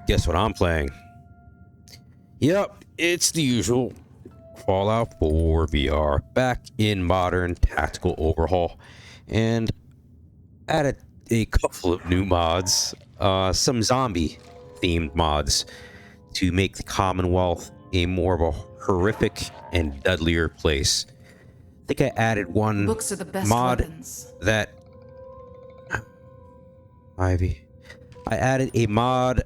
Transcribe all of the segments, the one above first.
Guess what I'm playing? Yep, it's the usual Fallout 4 VR back in modern tactical overhaul, and added a couple of new mods, some zombie themed mods to make the Commonwealth a more of a horrific and deadlier place. I think I added one Books are the best mod weapons. that Ivy. I added a mod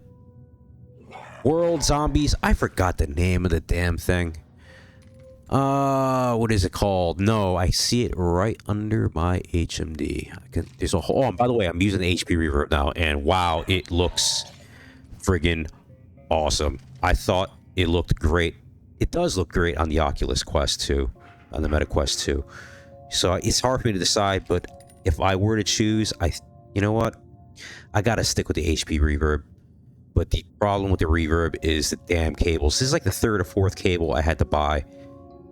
World Zombies. I forgot the name of the damn thing. What is it called? No, I see it right under my HMD. There's a whole. Oh, and by the way, I'm using the HP Reverb now, and wow, it looks friggin' awesome. I thought it looked great. It does look great on the Oculus Quest 2, on the Meta Quest 2. So it's hard for me to decide, but if I were to choose, you know what? I gotta stick with the HP Reverb. But the problem with the Reverb is the damn cables. This is like the third or fourth cable I had to buy,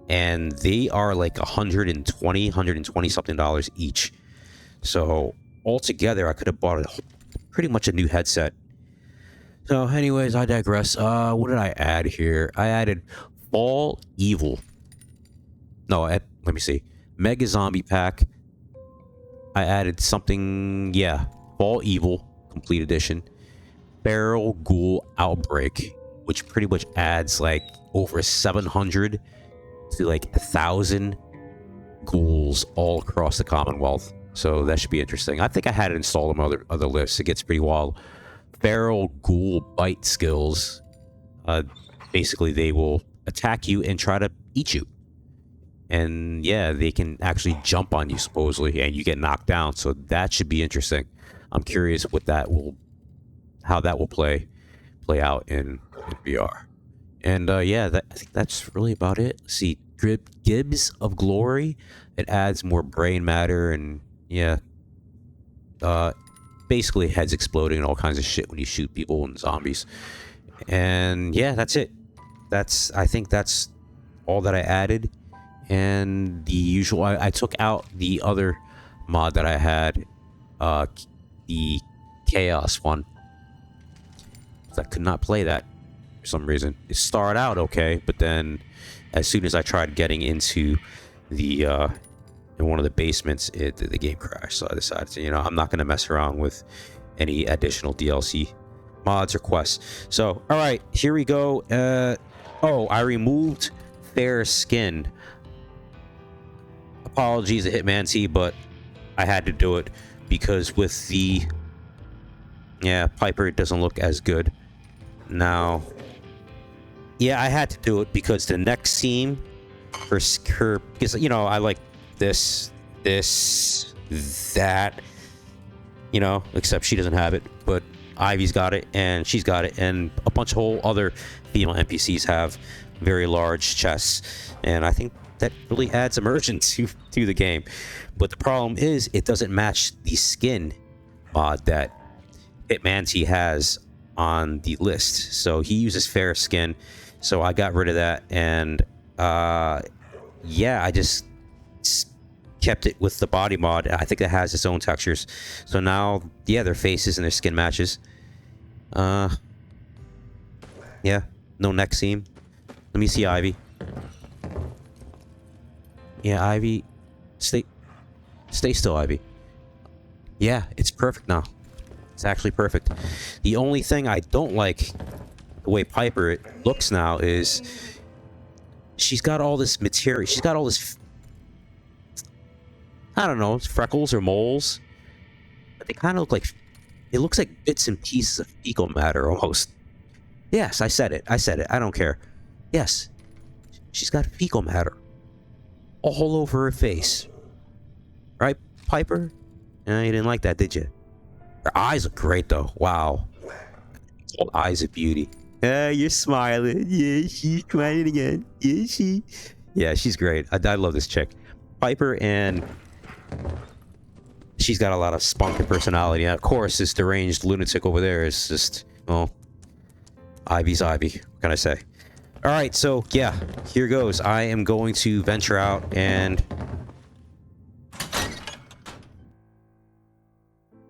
and they are like $120 something each. So altogether, I could have bought pretty much a new headset. So anyways, I digress. What did I add here? I added Fall Evil. No, let me see. Mega Zombie Pack. I added something, yeah. Fall Evil Complete Edition. Feral Ghoul Outbreak, which pretty much adds like over 700 to like 1,000 ghouls all across the Commonwealth. So that should be interesting. I think I had it installed on other lists. It gets pretty wild. Feral Ghoul Bite skills. Basically, they will attack you and try to eat you. And yeah, they can actually jump on you supposedly, and you get knocked down. So that should be interesting. I'm curious how that will play out in VR. And yeah, I think that's really about it. Let's see, Gibbs of Glory. It adds more brain matter, and yeah, basically heads exploding and all kinds of shit when you shoot people and zombies. And yeah, that's it. I think that's all that I added. And the usual, I took out the other mod that I had, the Chaos one. I could not play that for some reason. It started out okay, but then as soon as I tried getting into the in one of the basements, the game crashed. So I decided to, I'm not going to mess around with any additional DLC mods or quests. So all right, here we go. I removed Fair Skin. Apologies to Hitman but I had to do it because with the Piper, it doesn't look as good now. Yeah, I had to do it because the next seam for her, because I like this, that, except she doesn't have it, but Ivy's got it and she's got it, and a bunch of whole other female NPCs have very large chests, and I think that really adds immersion to the game. But the problem is it doesn't match the skin mod that Hitman has on the list. So he uses fair skin, so I got rid of that, and I just kept it with the body mod. I think it has its own textures, so now their faces and their skin matches. No neck seam. Let me see Ivy. Yeah, Ivy, stay still, Ivy. Yeah, it's perfect now. It's actually perfect. The only thing I don't like the way Piper looks now is she's got all this material. She's got all this, I don't know, freckles or moles, but they kind of look like, it looks like bits and pieces of fecal matter almost. Yes, I said it. I don't care. Yes, she's got fecal matter all over her face. Right, Piper? You didn't like that, did you? Her eyes look great, though. Wow. It's called Eyes of Beauty. You're smiling. Yeah, she's smiling again. Yeah, she's great. I love this chick. Piper, and she's got a lot of spunk and personality. And of course, this deranged lunatic over there is just, well, Ivy's Ivy. What can I say? All right, so yeah, here goes. I am going to venture out and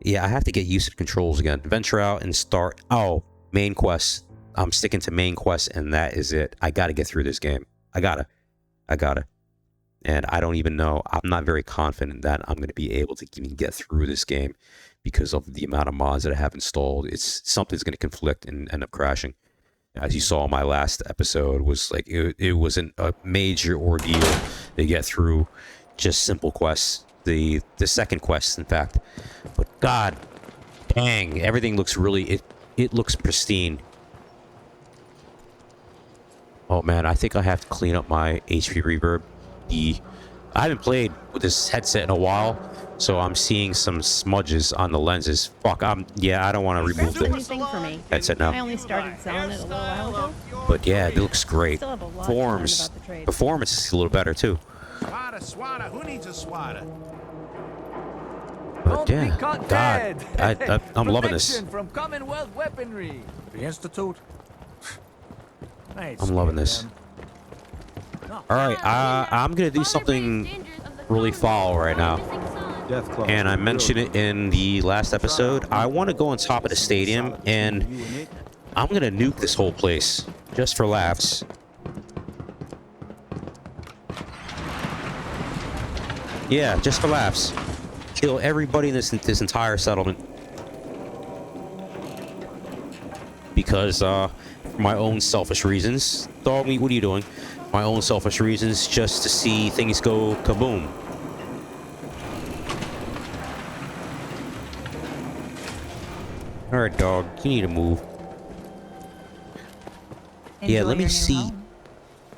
I have to get used to the controls again. Venture out and start. Oh, Main quest. I'm sticking to main quest, and that is it. I gotta get through this game. I gotta. And I don't even know. I'm not very confident that I'm going to be able to even get through this game because of the amount of mods that I have installed. It's something's going to conflict and end up crashing. As you saw, my last episode was like it wasn't a major ordeal to get through just simple quests. The second quest, in fact. But god dang, everything looks really it looks pristine. Oh man, I think I have to clean up my HP reverb. I haven't played with this headset in a while, so I'm seeing some smudges on the lenses. Fuck, yeah, I don't want to remove the headset now. I only started selling it a little while ago. But yeah, it looks great. Performance is a little better too. Swatter, who needs a swatter? But yeah, god, I'm loving this. From Commonwealth weaponry. The Institute? I'm loving this. Alright, I'm gonna do something really foul right now. And I mentioned it in the last episode. I want to go on top of the stadium, and I'm gonna nuke this whole place. Just for laughs. Yeah, just for laughs. Kill everybody in this entire settlement. Because, for my own selfish reasons. Dog meat, what are you doing? My own selfish reasons, just to see things go kaboom. Alright, dog, you need to move. Yeah, let me see.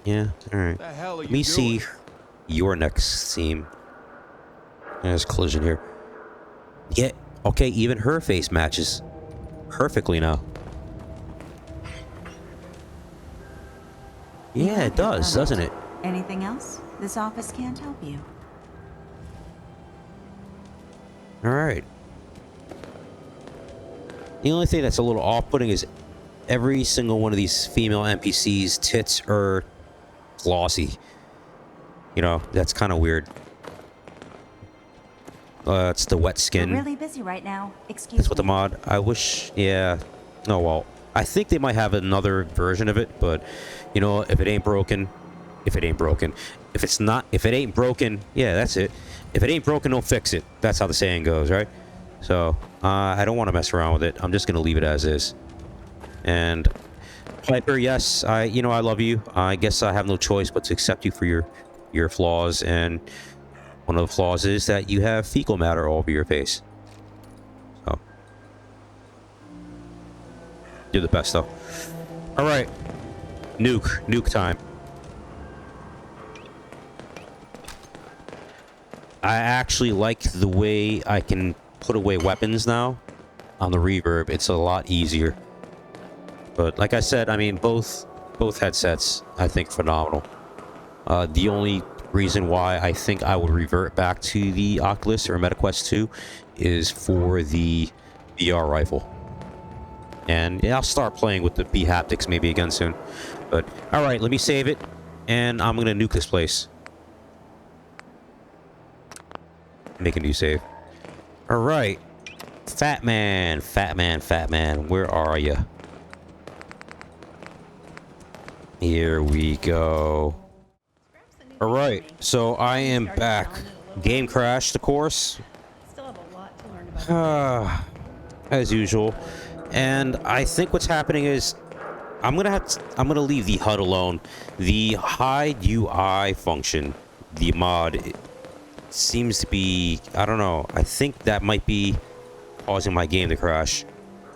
Yeah, alright. Let me see your next team. There's collision here. Yeah, okay, even her face matches perfectly now. Yeah, it does, doesn't it? Anything else? This office can't help you. Alright. The only thing that's a little off-putting is every single one of these female NPCs' tits are glossy. You know, that's kind of weird. It's the wet skin. We're really busy right now. Excuse me. That's what the mod. I wish. Yeah. Oh well. I think they might have another version of it, but you know, if it ain't broken, if it ain't broken, if it's not, if it ain't broken, yeah, that's it. If it ain't broken, don't fix it. That's how the saying goes, right? So I don't want to mess around with it. I'm just gonna leave it as is. And Piper, yes, I love you. I guess I have no choice but to accept you for your flaws, and one of the flaws is that you have fecal matter all over your face. So you're the best, though. All right, nuke time. I actually like the way I can put away weapons now on the Reverb. It's a lot easier. But like I said, I mean, both headsets, I think, phenomenal. The only reason why I think I would revert back to the Oculus or MetaQuest 2 is for the VR rifle. And yeah, I'll start playing with the B haptics maybe again soon. But all right, let me save it, and I'm gonna nuke this place. Make a new save. All right, fat man, where are you? Here we go. All right, so I am back. Game crashed, of course. Still have a lot to learn about. As usual. And I think what's happening is I'm gonna leave the HUD alone. The hide UI function, the mod, it seems to be, I don't know. I think that might be causing my game to crash.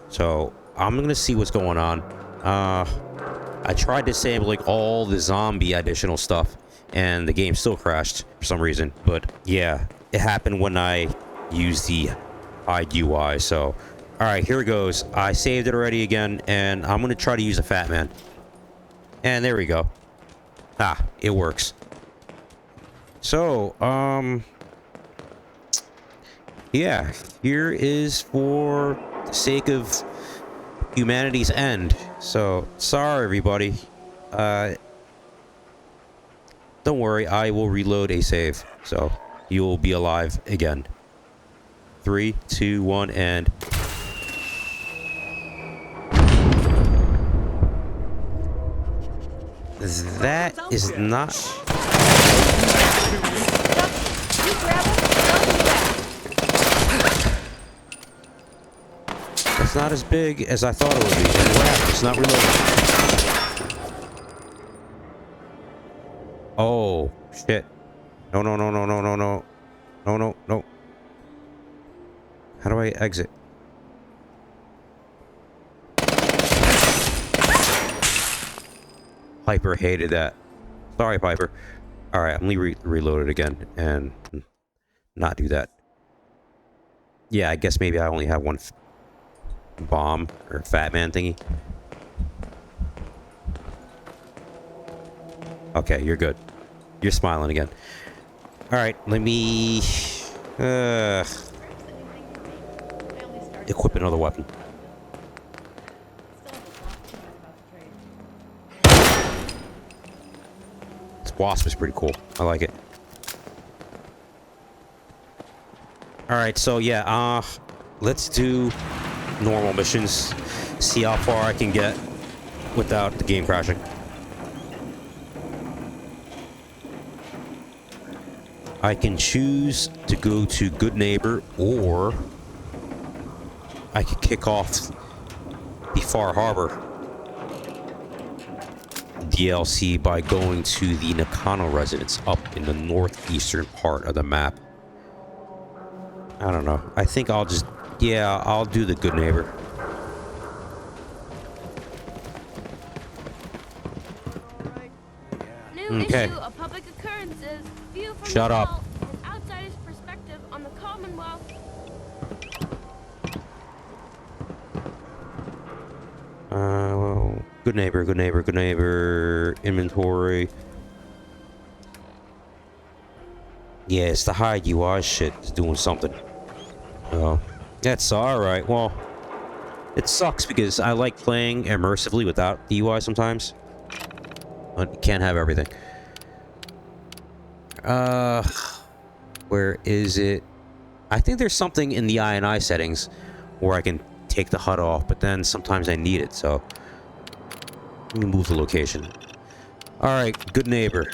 So I'm gonna see what's going on. I tried disabling all the zombie additional stuff, and the game still crashed for some reason. But yeah, it happened when I used the hide UI. So, all right, here it goes. I saved it already again, and I'm gonna try to use a fat man. And there we go. Ah, it works. So, yeah, here is for the sake of humanity's end. So, sorry everybody. Don't worry, I will reload a save. So, you'll be alive again. 3, 2, 1, and... That is not... You grab him, It's not as big as I thought it would be. And what happened? It's not reloading. Oh, shit. No, no, no, no, no, no, no. No, no, no. How do I exit? Piper hated that. Sorry, Piper. Alright, I'm gonna reload it again and not do that. Yeah, I guess maybe I only have one bomb or fat man thingy. Okay, you're good. You're smiling again. Alright, let me equip another weapon. This wasp is pretty cool. I like it. Alright, so yeah, let's do normal missions. See how far I can get without the game crashing. I can choose to go to Good Neighbor, or I could kick off the Far Harbor DLC by going to the Nakano residence up in the northeastern part of the map. I don't know. I think I'll just... Yeah, I'll do the Good Neighbor. New Okay. issue of public occurrences. View from Shut the up. vault, an outsider's perspective on the Commonwealth. Well, Good Neighbor, Good Neighbor, Good Neighbor, inventory. Yeah, it's the hide UI shit. It's doing something. Oh, that's alright. Well, it sucks because I like playing immersively without the UI sometimes. But you can't have everything. Where is it? I think there's something in the I settings where I can take the HUD off, but then sometimes I need it, so let me move the location. Alright, Good Neighbor.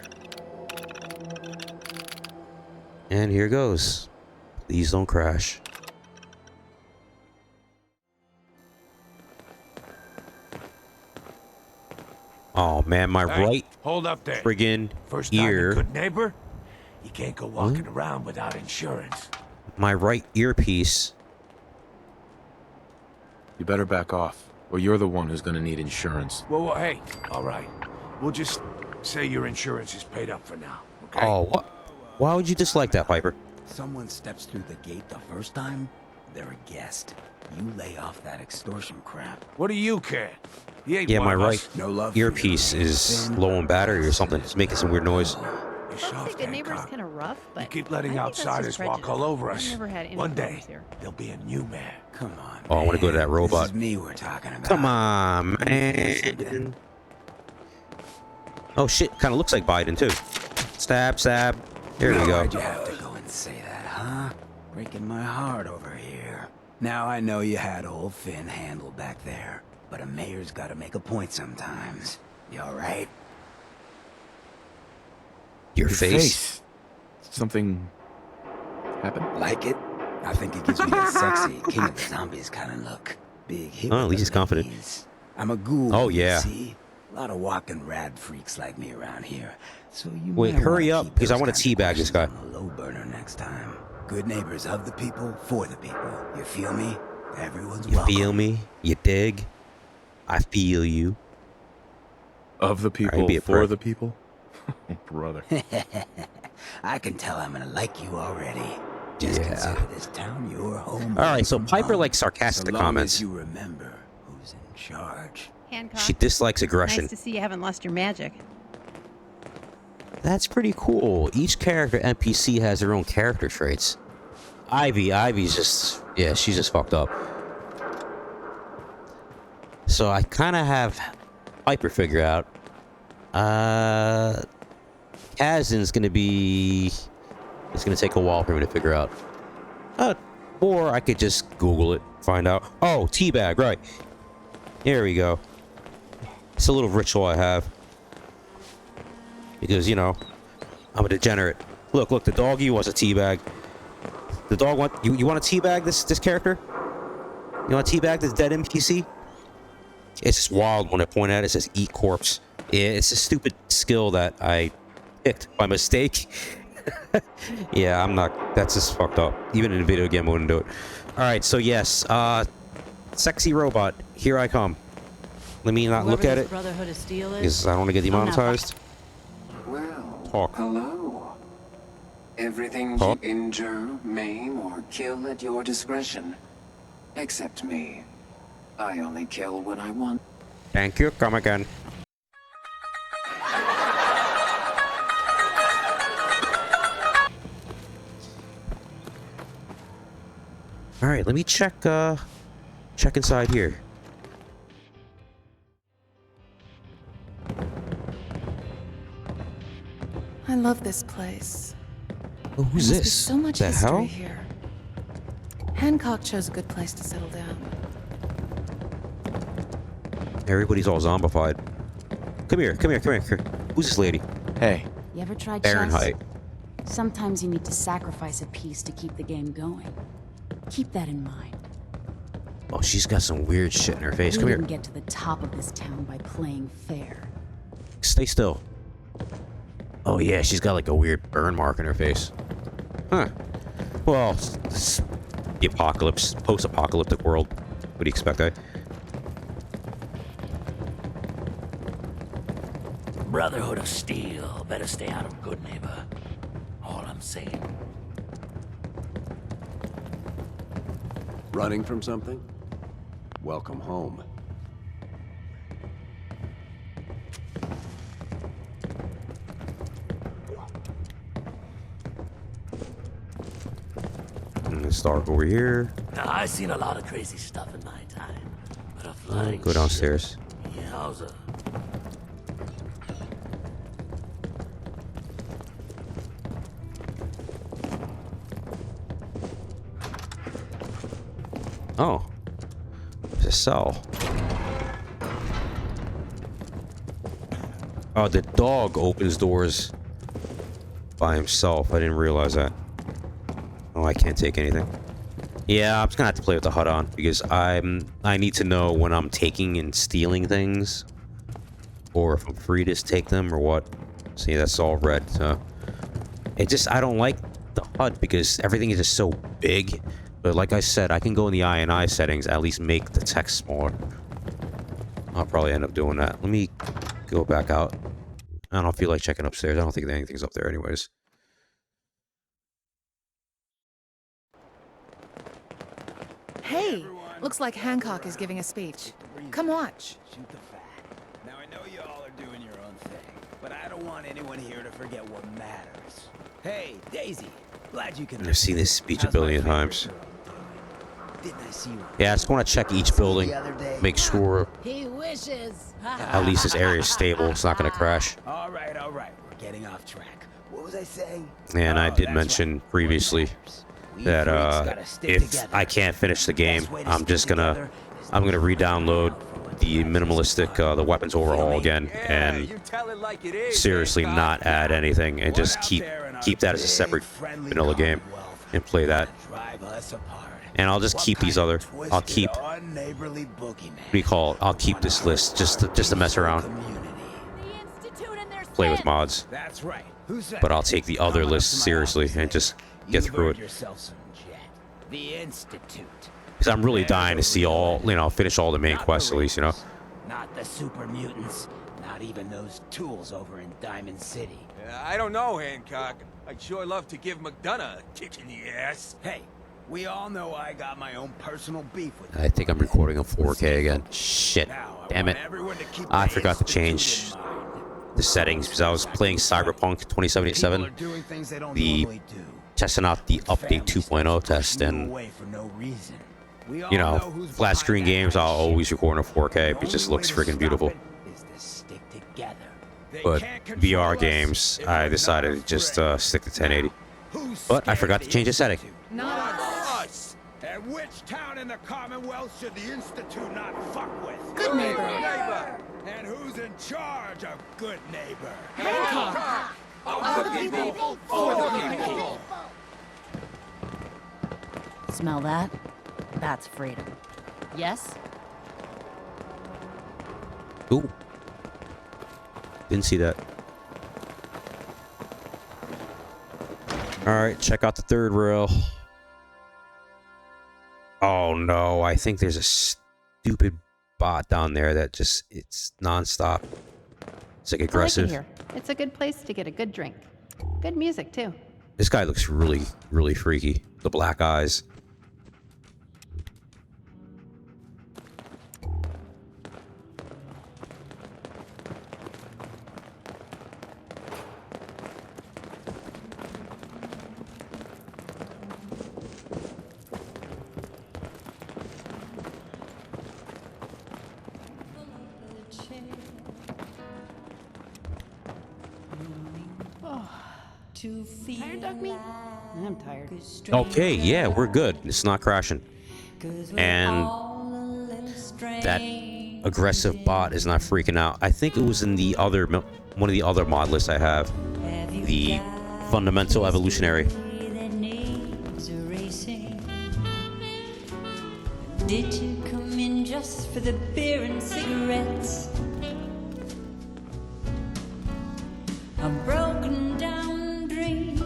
And here goes. Please don't crash. Oh man, my Hey, right hold up there. friggin' First time in ear. Good Neighbor? You can't go walking around without insurance. My right earpiece. You better back off, or you're the one who's gonna need insurance. Well, hey, all right. We'll just say your insurance is paid up for now, okay? Oh, what? Why would you dislike that, Piper? Someone steps through the gate the first time, they're a guest. You lay off that extortion crap. What do you care? He ain't Yeah, one my of right us. No love for you. earpiece is low on battery or something. It's making some weird noise. You're Folks soft, say Good Neighbor's Hancock. kind of rough, but You keep letting I think that's just outsiders walk prejudice. all over I've us. never had any One day, problems here. there'll be a new mayor. Come on, Oh, I wanna go to that man. robot. This is me we're talking about. Come on, man. Oh shit, kind of looks like Biden too. Stab, stab. There we go. Why'd you have to go and say that, huh? Breaking my heart over here. Now I know you had old Finn handled back there, but a mayor's gotta make a point sometimes. You alright? Your face. Something happened? Like it? I think it gives me that sexy King of the Zombies kind of look. Big hit. Oh, at with least the he's confident. ladies. I'm a ghoul. Oh, you yeah. See? A lot of walking rad freaks like me around here. So you Wait, might hurry wanna up, keep because I those wanna kinds of teabag this guy. questions on the low burner next time. Good neighbors of the people, for the people. You feel me? Everyone's You welcome. feel me? You dig? I feel you. Of the people, be a for prick. the people? Brother. I can tell I'm gonna like you already. Just Yeah. consider this town your home. All right, so away from Piper home. likes sarcastic so long comments. As you remember who's in charge. Hancock, She dislikes aggression. nice to see you haven't lost your magic. That's pretty cool. Each character NPC has their own character traits. Ivy's just... Yeah, she's just fucked up. So I kind of have Piper figure out. Kazin's gonna be... It's gonna take a while for me to figure out. Or I could just Google it, find out. Oh, teabag, right. There we go. It's a little ritual I have. because, you know, I'm a degenerate. Look, look, the doggy wants a teabag. The dog want you want to teabag this character? You want to teabag this dead NPC? It's just wild when I point at it. It says eat corpse. Yeah, it's a stupid skill that I picked by mistake. Yeah, I'm not. That's just fucked up. Even in a video game, I wouldn't do it. All right, so yes, sexy robot, here I come. Let me not look at it, Brotherhood of Steel is. because I don't want to get demonetized. Well, Talk. hello. Everything Talk. you injure, maim, or kill at your discretion. Except me. I only kill when I want. Thank you. Come again. All right, let me check inside here. I love this place. Oh, who's There must be this? so much the history hell? here. Hancock chose a good place to settle down. Everybody's all zombified. Come here, come here, come here. Who's this lady? Hey, You ever tried Fahrenheit. chess? Sometimes you need to sacrifice a piece to keep the game going. Keep that in mind. Oh, she's got some weird shit in her face. We Come didn't here. get to the top of this town by playing fair. Stay still. Oh yeah, she's got like a weird burn mark in her face. Huh. Well, it's the apocalypse, post-apocalyptic world. What do you expect, eh? Brotherhood of Steel. Better stay out of Good Neighbor. All I'm saying. Running from something? Welcome home. And it's dark over here. Now, I've seen a lot of crazy stuff in my time. But a flying Go downstairs. ship, yowza. Oh. There's a cell. Oh, the dog opens doors by himself. I didn't realize that. Oh, I can't take anything. Yeah, I'm just gonna have to play with the HUD on because I need to know when I'm taking and stealing things, or if I'm free to take them or what. See, that's all red. So I don't like the HUD because everything is just so big. But like I said, I can go in the I settings, at least make the text smaller. I'll probably end up doing that. Let me go back out. I don't feel like checking upstairs. I don't think anything's up there anyways. Hey, looks like Hancock is giving a speech. Come watch. Shoot the fat. Now I know you all are doing your own thing, but I don't want anyone here to forget what matters. Hey, Daisy. Glad you can. I've seen this speech a billion times. Didn't I see you? Yeah, I just want to check each building, make sure He wishes. at least this area is stable. It's not going to crash. All right, we're getting off track. What was I saying? And I Oh, did that's mention right. previously We that freaks gotta stick if together. I can't finish the game, Best way to I'm stick just gonna together is re-download the minimalistic the weapons overhaul again, and you tell it like it is. seriously Hancock. not add anything, and just Out keep there in our that as a big, separate friendly vanilla game Commonwealth. and play that. Drive us apart. And I'll just What keep these kind other. of I'll twisted, keep. unneighborly boogeyman What do you call it? I'll keep this list just to mess around, community? The Institute and their play with mods. That's right. Who said But I'll that? take the other Come on up list to my seriously office, and just Daisy. get You've through earned it. yourself some jet. The Institute. Because I'm really dying to see finish all the main Not quests the at least, you know. Reapers, not the super mutants, not even those tools over in Diamond City. I don't know, Hancock. I'd sure love to give McDonough a kick in the ass. Hey, we all know I got my own personal beef with I think I'm recording on 4K again. Shit. Now, I Damn want it. everyone to keep I the forgot to Institute change in mind. the settings because I was playing Cyberpunk People 2077, are doing things they don't the normally do. testing out the update Families 2.0 that test, push you and away for no reason. We all you know, who's flat screen behind that games I'll kind of always shit. record in 4K. The It just only looks way to freaking stop beautiful. it is to stick together. They But can't control VR us games, if I we're not decided to just afraid. stick to 1080. Who's But I scared forgot of to change the setting. Institute? Not us. Us! And which town in the Commonwealth should the Institute not fuck with? Good neighbor. Neighbor! And who's Who's in charge of good neighbor? Hancock! Of the people, for the people! Smell that? That's freedom. Yes? Ooh. Didn't see that. Alright, check out the third rail. Oh no, I think there's a stupid bot down there that just, it's non-stop. It's like aggressive. I like it here. It's a good place to get a good drink. Good music, too. This guy looks really, really freaky. The black eyes. Tired, Dog Meat? I'm tired. Okay, yeah, we're good. It's not crashing. And that aggressive bot is not freaking out. I think it was in the other, one of the other mod lists I have. The fundamental evolutionary. Did you come in just for the beer and cigarettes? A broken down dream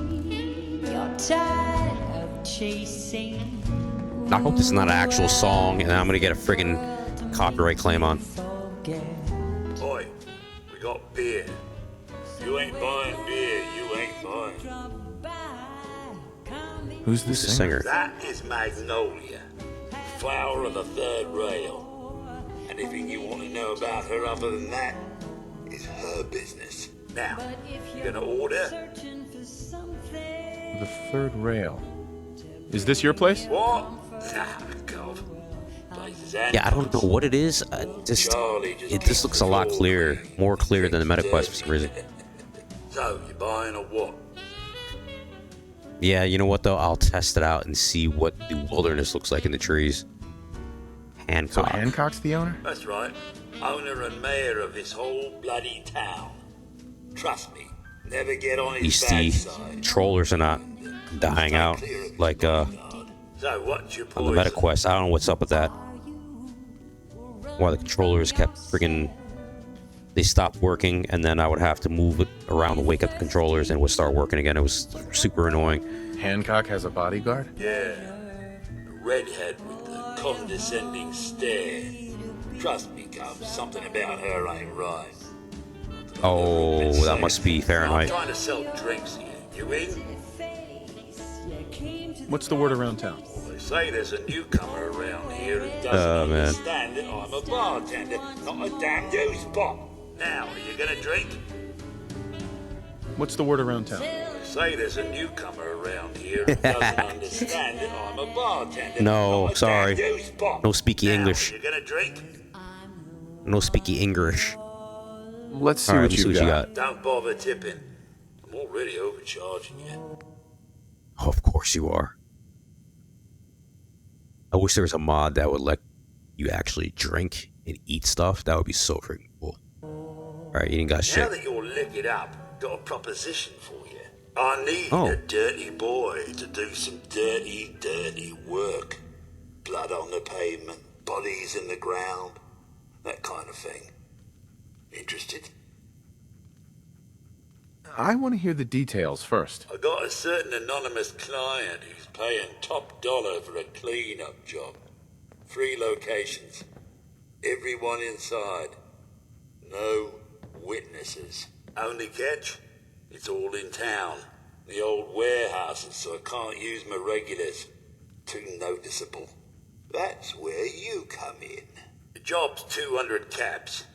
you're tired of chasing. I hope this is not an actual song and I'm gonna get a friggin' copyright claim on. Boy, we got beer. You ain't buying beer, you ain't buying. Who's the singer? That is Magnolia, flower of the third rail. Anything you want to know about her other than that is her business. Now, you gonna order? The third rail. Is this your place? What? Nah, God. Yeah, I don't know what it is. It just looks a lot clearer, more clear than the MetaQuest for some reason. So, you buying or what? Yeah, you know what though? I'll test it out and see what the wilderness looks like in the trees. Hancock. So Hancock's the owner? That's right. Owner and mayor of this whole bloody town. Trust me, never get on his bad side. Trollers are not dying out like So what's your on the MetaQuest. I don't know what's up with that. Why the controllers kept friggin', they stopped working and then I would have to move it around to wake up the controllers and it would start working again. It was super annoying. Hancock has a bodyguard? Yeah, a redhead with the condescending stare. Trust me, Cub, something about her ain't right. Oh, that must be Fahrenheit. I'm trying to sell drinks here. You in? What's the word around town? They say there's a newcomer around here who doesn't man. understand that I'm a bartender, not a damn juice pop. Now, are you gonna drink? What's the word around town? They say there's a newcomer around here who doesn't understand that I'm a bartender. No, not a sorry. damn juice pop. No speaky English. Are you gonna drink? No speaky English. Let's see Alright, what you got. Don't bother tipping. I'm already overcharging you. Oh, of course you are. I wish there was a mod that would let you actually drink and eat stuff. That would be so freaking cool. Alright, you ain't got Now shit. that you're liquored up, got a proposition for you. I need Oh. a dirty boy to do some dirty, dirty work. Blood on the pavement, bodies in the ground, that kind of thing. Interested? I want to hear the details first. I got a certain anonymous client who's paying top dollar for a clean-up job. 3 locations. Everyone inside. No witnesses. Only catch? It's all in town. The old warehouses, so I can't use my regulars. Too noticeable. That's where you come in. The job's 200 caps.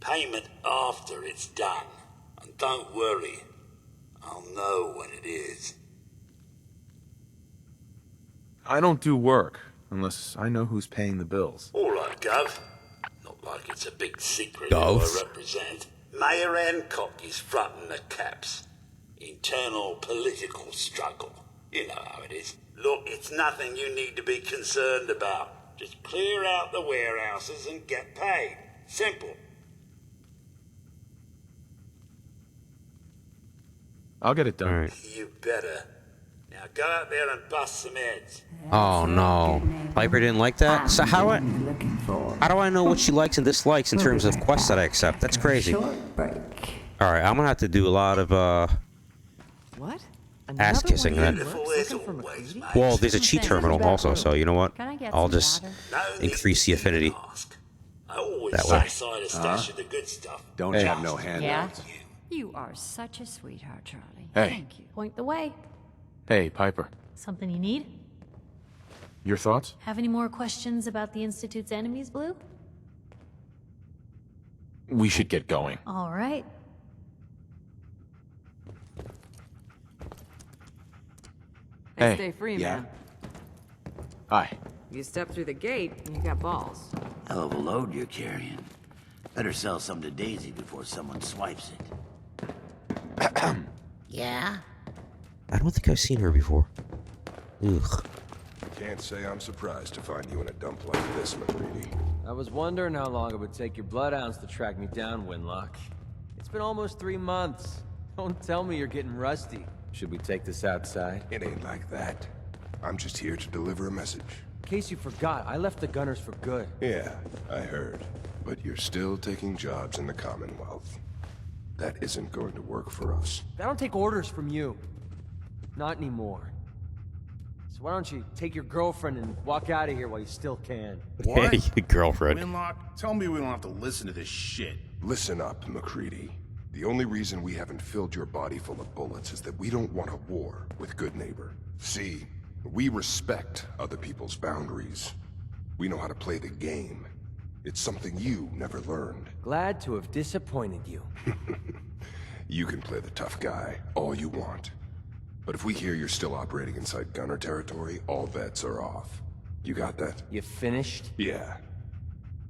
Payment after it's done. And don't worry, I'll know when it is. I don't do work unless I know who's paying the bills. All right, Gov. Not like it's a big secret Gov? who I represent. Mayor Hancock is fronting the caps. Internal political struggle. You know how it is. Look, it's nothing you need to be concerned about. Just clear out the warehouses and get paid. Simple. I'll get it done. All right. You better. Now go out there and bust some heads. Oh no, Piper didn't like that. So how do I know what she likes and dislikes in terms of quests that I accept? That's crazy. All right, I'm gonna have to do a lot of What? ass kissing then. Well, there's a cheat terminal also, so you know what? I'll just increase the affinity that way. Aside a stash of the good stuff. Don't have no handouts. You are such a sweetheart, Charlie. Hey. Thank you. Point the way. Hey, Piper. Something you need? Your thoughts? Have any more questions about the Institute's enemies, Blue? We should get going. All right. Hey. Stay free, Yeah. man. Hi. You step through the gate, and you got balls. Hell of a load you're carrying. Better sell some to Daisy before someone swipes it. Yeah? I don't think I've seen her before. Ugh. Can't say I'm surprised to find you in a dump like this, McGreedy. I was wondering how long it would take your bloodhounds to track me down, Winlock. It's been almost 3 months. Don't tell me you're getting rusty. Should we take this outside? It ain't like that. I'm just here to deliver a message. In case you forgot, I left the Gunners for good. Yeah, I heard. But you're still taking jobs in the Commonwealth. That isn't going to work for us. I don't take orders from you. Not anymore. So why don't you take your girlfriend and walk out of here while you still can? Hey, girlfriend. Winlock, tell me we don't have to listen to this shit. Listen up, McCready. The only reason we haven't filled your body full of bullets is that we don't want a war with Good Neighbor. See, we respect other people's boundaries. We know how to play the game. It's something you never learned. Glad to have disappointed you. You can play the tough guy all you want. But if we hear you're still operating inside Gunner territory, all bets are off. You got that? You finished? Yeah.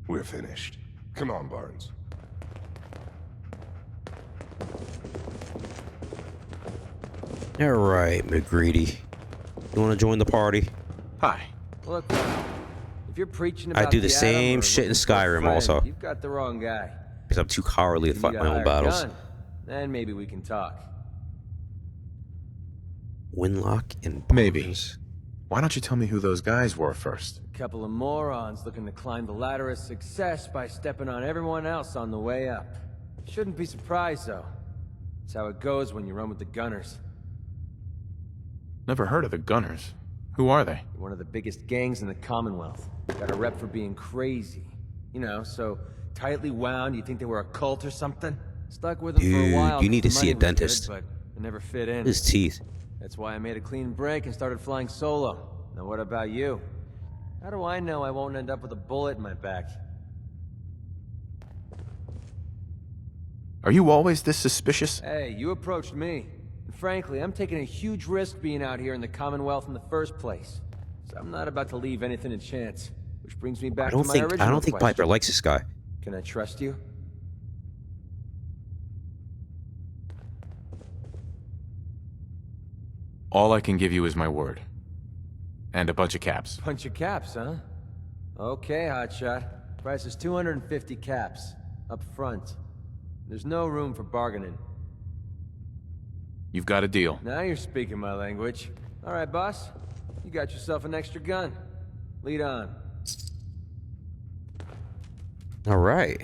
We're finished. Come on, Barnes. All right, McGreedy. You want to join the party? Hi. Look, if you're preaching about I do the Atom same or shit in looking for a Skyrim friend, also. You've got the wrong guy. Because I'm too cowardly to You fight need my a own hired battles. gun. Then maybe we can talk. Winlock and Barnes. Maybe. Why don't you tell me who those guys were first? A couple of morons looking to climb the ladder of success by stepping on everyone else on the way up. Shouldn't be surprised, though. It's how it goes when you run with the Gunners. Never heard of the Gunners. Who are they? One of the biggest gangs in the Commonwealth. Got a rep for being crazy. You know, so tightly wound you think they were a cult or something? Stuck with them for a while. You need to 'cause the see a money was dentist. good, but I never fit in. His teeth. That's why I made a clean break and started flying solo. Now what about you? How do I know I won't end up with a bullet in my back? Are you always this suspicious? Hey, you approached me. And frankly, I'm taking a huge risk being out here in the Commonwealth in the first place. So I'm not about to leave anything to chance. Which brings me back to my original I don't think question. Piper likes this guy. Can I trust you? All I can give you is my word. And a bunch of caps. Bunch of caps, huh? Okay, hotshot. Price is 250 caps. Up front. There's no room for bargaining. You've got a deal. Now you're speaking my language. All right, boss. You got yourself an extra gun. Lead on. All right.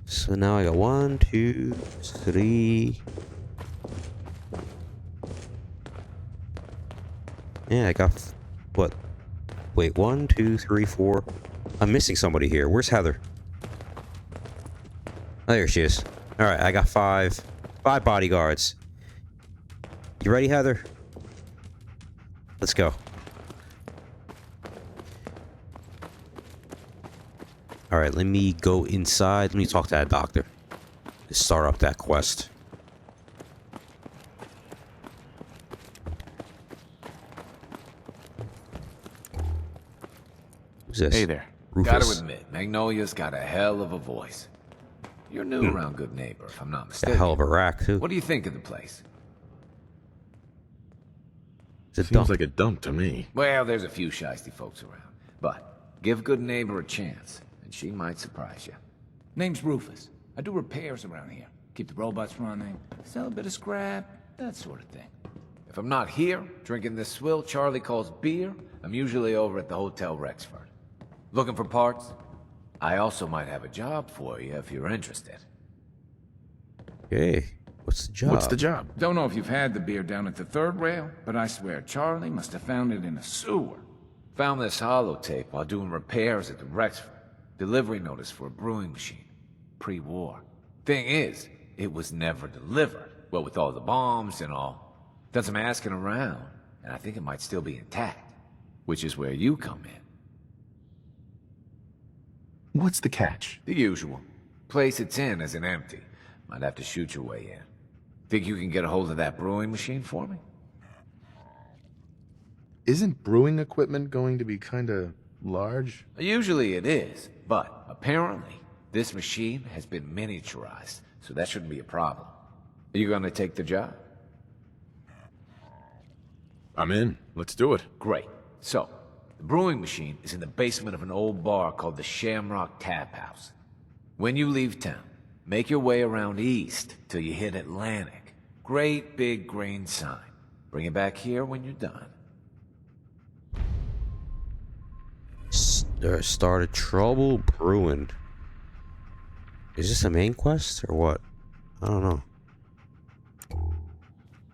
So now I got 1, 2, 3. Yeah, I got what? Wait, 1, 2, 3, 4. I'm missing somebody here. Where's Heather? Oh, there she is. All right, I got 5 bodyguards. You ready, Heather? Let's go. All right, let me go inside. Let me talk to that doctor. Let's start up that quest. Who's this? Hey there. Rufus. Gotta admit, Magnolia's got a hell of a voice. You're new around Good Neighbor, if I'm not A mistaken. hell of a rack, too. What do you think of the place? Seems like a dump to me. Well, there's a few shiesty folks around. But give Good Neighbor a chance, and she might surprise you. Name's Rufus. I do repairs around here. keep the robots running, sell a bit of scrap, that sort of thing. If I'm not here, drinking this swill Charlie calls beer, I'm usually over at the Hotel Rexford. Looking for parts? I also might have a job for you if you're interested. Hey, what's the job? What's the job? Don't know if you've had the beer down at the third rail, but I swear Charlie must have found it in a sewer. Found this holotape while doing repairs at the Rexford. Delivery notice for a brewing machine. Pre-war. Thing is, it was never delivered. Well, with all the bombs and all. Done some asking around, and I think it might still be intact. Which is where you come in. What's the catch? The usual. Place it's in isn't empty. Might have to shoot your way in. Think you can get a hold of that brewing machine for me? Isn't brewing equipment going to be kinda large? Usually it is, but apparently this machine has been miniaturized, so that shouldn't be a problem. Are you gonna take the job? I'm in. Let's do it. Great. So, the brewing machine is in the basement of an old bar called the Shamrock Tap House. When you leave town, make your way around east till you hit Atlantic. Great big green sign. Bring it back here when you're done. Started trouble brewing. Is this a main quest or what? I don't know.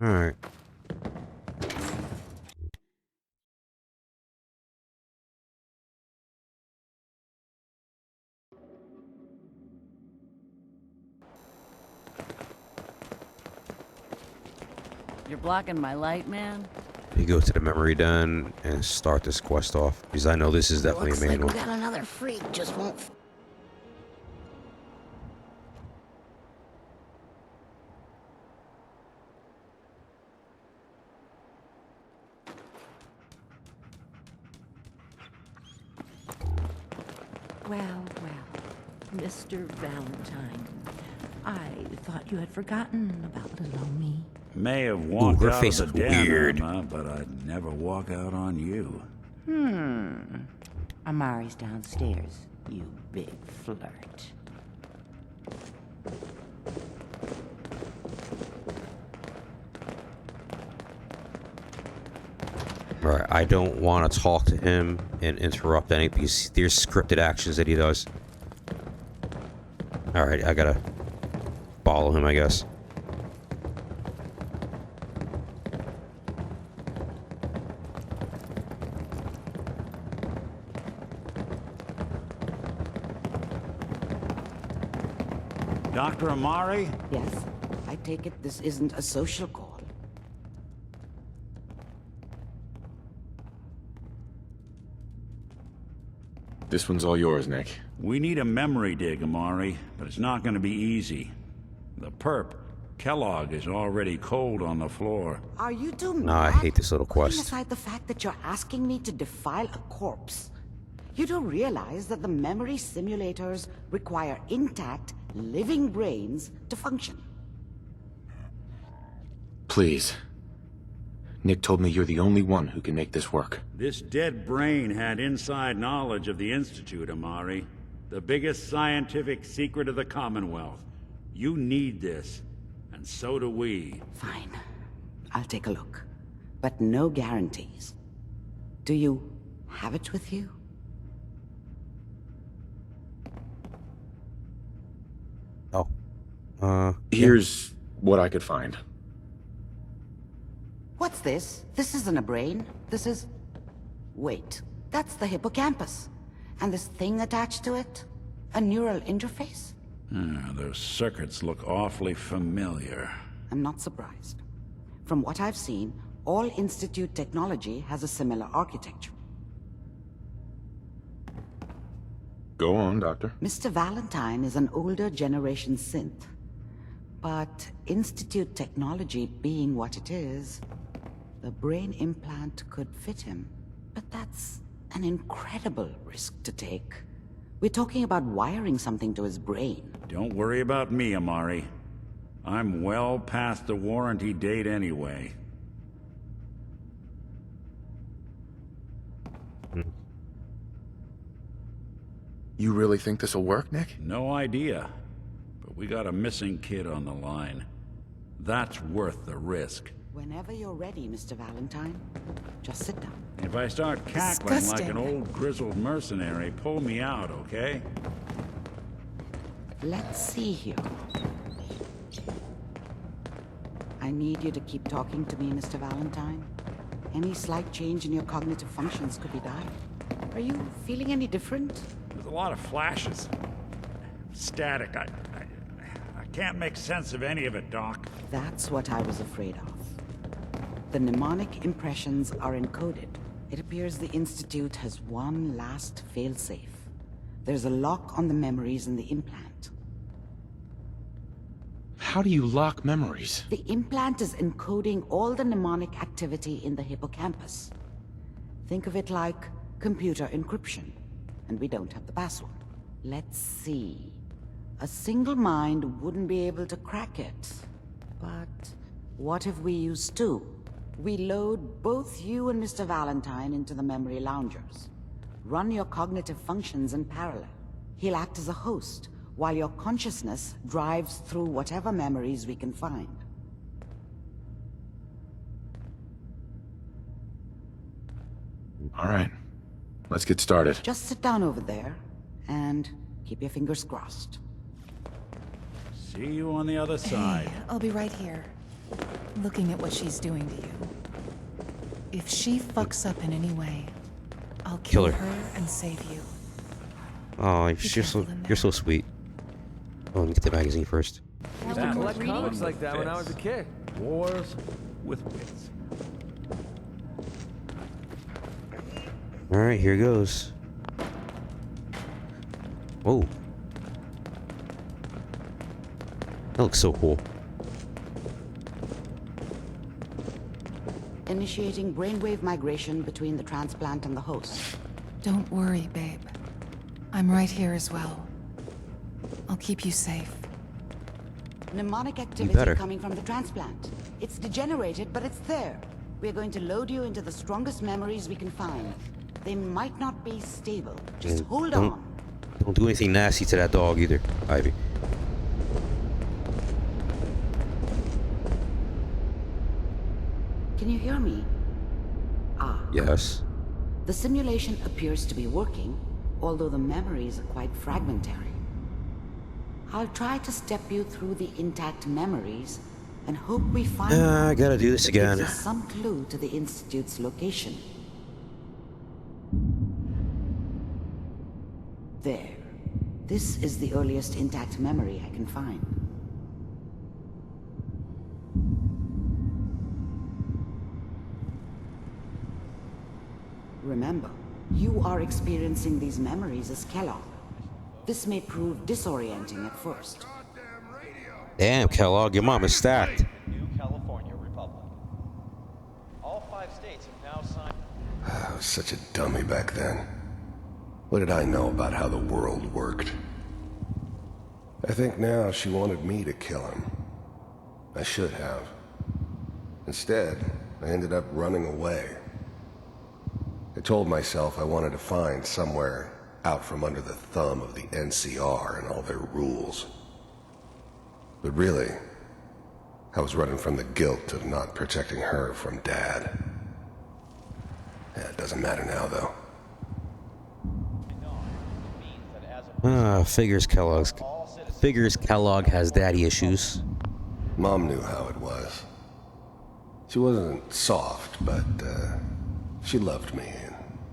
Alright. You're blocking my light, man? You go to the memory den and start this quest off. Because I know this is definitely Looks a main like one. we got another freak, just won't. Well, Mr. Valentine, I thought you had forgotten about little old me. May have walked her out face of is the den, weird. Irma, but I'd never walk out on you. Amari's downstairs, you big flirt. Right, I don't want to talk to him and interrupt any because there's scripted actions that he does. Alright, I gotta follow him, I guess. Dr. Amari? Yes, I take it this isn't a social call. This one's all yours, Nick. We need a memory dig, Amari, but it's not going to be easy. The perp, Kellog, is already cold on the floor. Are you too mad? Nah, I hate this little Putting quest. aside the fact that you're asking me to defile a corpse, you do realize that the memory simulators require intact, living brains to function. Please. Nick told me you're the only one who can make this work. This dead brain had inside knowledge of the Institute, Amari. The biggest scientific secret of the Commonwealth. You need this, and so do we. Fine. I'll take a look. But no guarantees. Do you have it with you? Here's what I could find. What's this? This isn't a brain. This is... Wait, that's the hippocampus. And this thing attached to it? A neural interface? Those circuits look awfully familiar. I'm not surprised. From what I've seen, all Institute technology has a similar architecture. Go on, Doctor. Mr. Valentine is an older generation synth. But Institute technology being what it is, the brain implant could fit him. But that's an incredible risk to take. We're talking about wiring something to his brain. Don't worry about me, Amari. I'm well past the warranty date anyway. You really think this'll work, Nick? No idea. But We got a missing kid on the line. That's worth the risk. Whenever you're ready, Mr. Valentine, just sit down. If I start cackling like an old grizzled mercenary, pull me out, okay? Let's see here. I need you to keep talking to me, Mr. Valentine. Any slight change in your cognitive functions could be dire. Are you feeling any different? There's a lot of flashes. Static. I can't make sense of any of it, Doc. That's what I was afraid of. The mnemonic impressions are encoded. It appears the Institute has one last failsafe. There's a lock on the memories in the implant. How do you lock memories? The implant is encoding all the mnemonic activity in the hippocampus. Think of it like computer encryption, and we don't have the password. Let's see. A single mind wouldn't be able to crack it. But what if we use two? We load both you and Mr. Valentine into the memory loungers. Run your cognitive functions in parallel. He'll act as a host, while your consciousness drives through whatever memories we can find. All right, let's get started. Just sit down over there, and keep your fingers crossed. See you on the other side. Hey, I'll be right here, looking at what she's doing to you. If she fucks up in any way, I'll kill her and save you. Oh, you're so sweet. Oh, let me get the magazine first. I collect comics like that when I was a kid. Wars with wits. Alright, here goes. Whoa. That looks so cool. Initiating brainwave migration between the transplant and the host. Don't worry, babe. I'm right here as well. I'll keep you safe. Mnemonic activity coming from the transplant. It's degenerated, but it's there. We're going to load you into the strongest memories we can find. They might not be stable. Just hold on. Don't do anything nasty to that dog either, Ivy. Can you hear me? Yes. The simulation appears to be working, although the memories are quite fragmentary. I'll try to step you through the intact memories and hope we find I gotta do this again. gives us some clue to the Institute's location. There. This is the earliest intact memory I can find. Remember, you are experiencing these memories as Kellog. This may prove disorienting at first. Damn, Kellogg, your mom is stacked. New California Republic. All 5 states have now signed. I was such a dummy back then. What did I know about how the world worked? I think now she wanted me to kill him. I should have. Instead, I ended up running away. I told myself I wanted to find somewhere out from under the thumb of the NCR and all their rules. But really, I was running from the guilt of not protecting her from Dad. Yeah, it doesn't matter now, though. Figures Kellogg has daddy issues. Mom knew how it was. She wasn't soft, but she loved me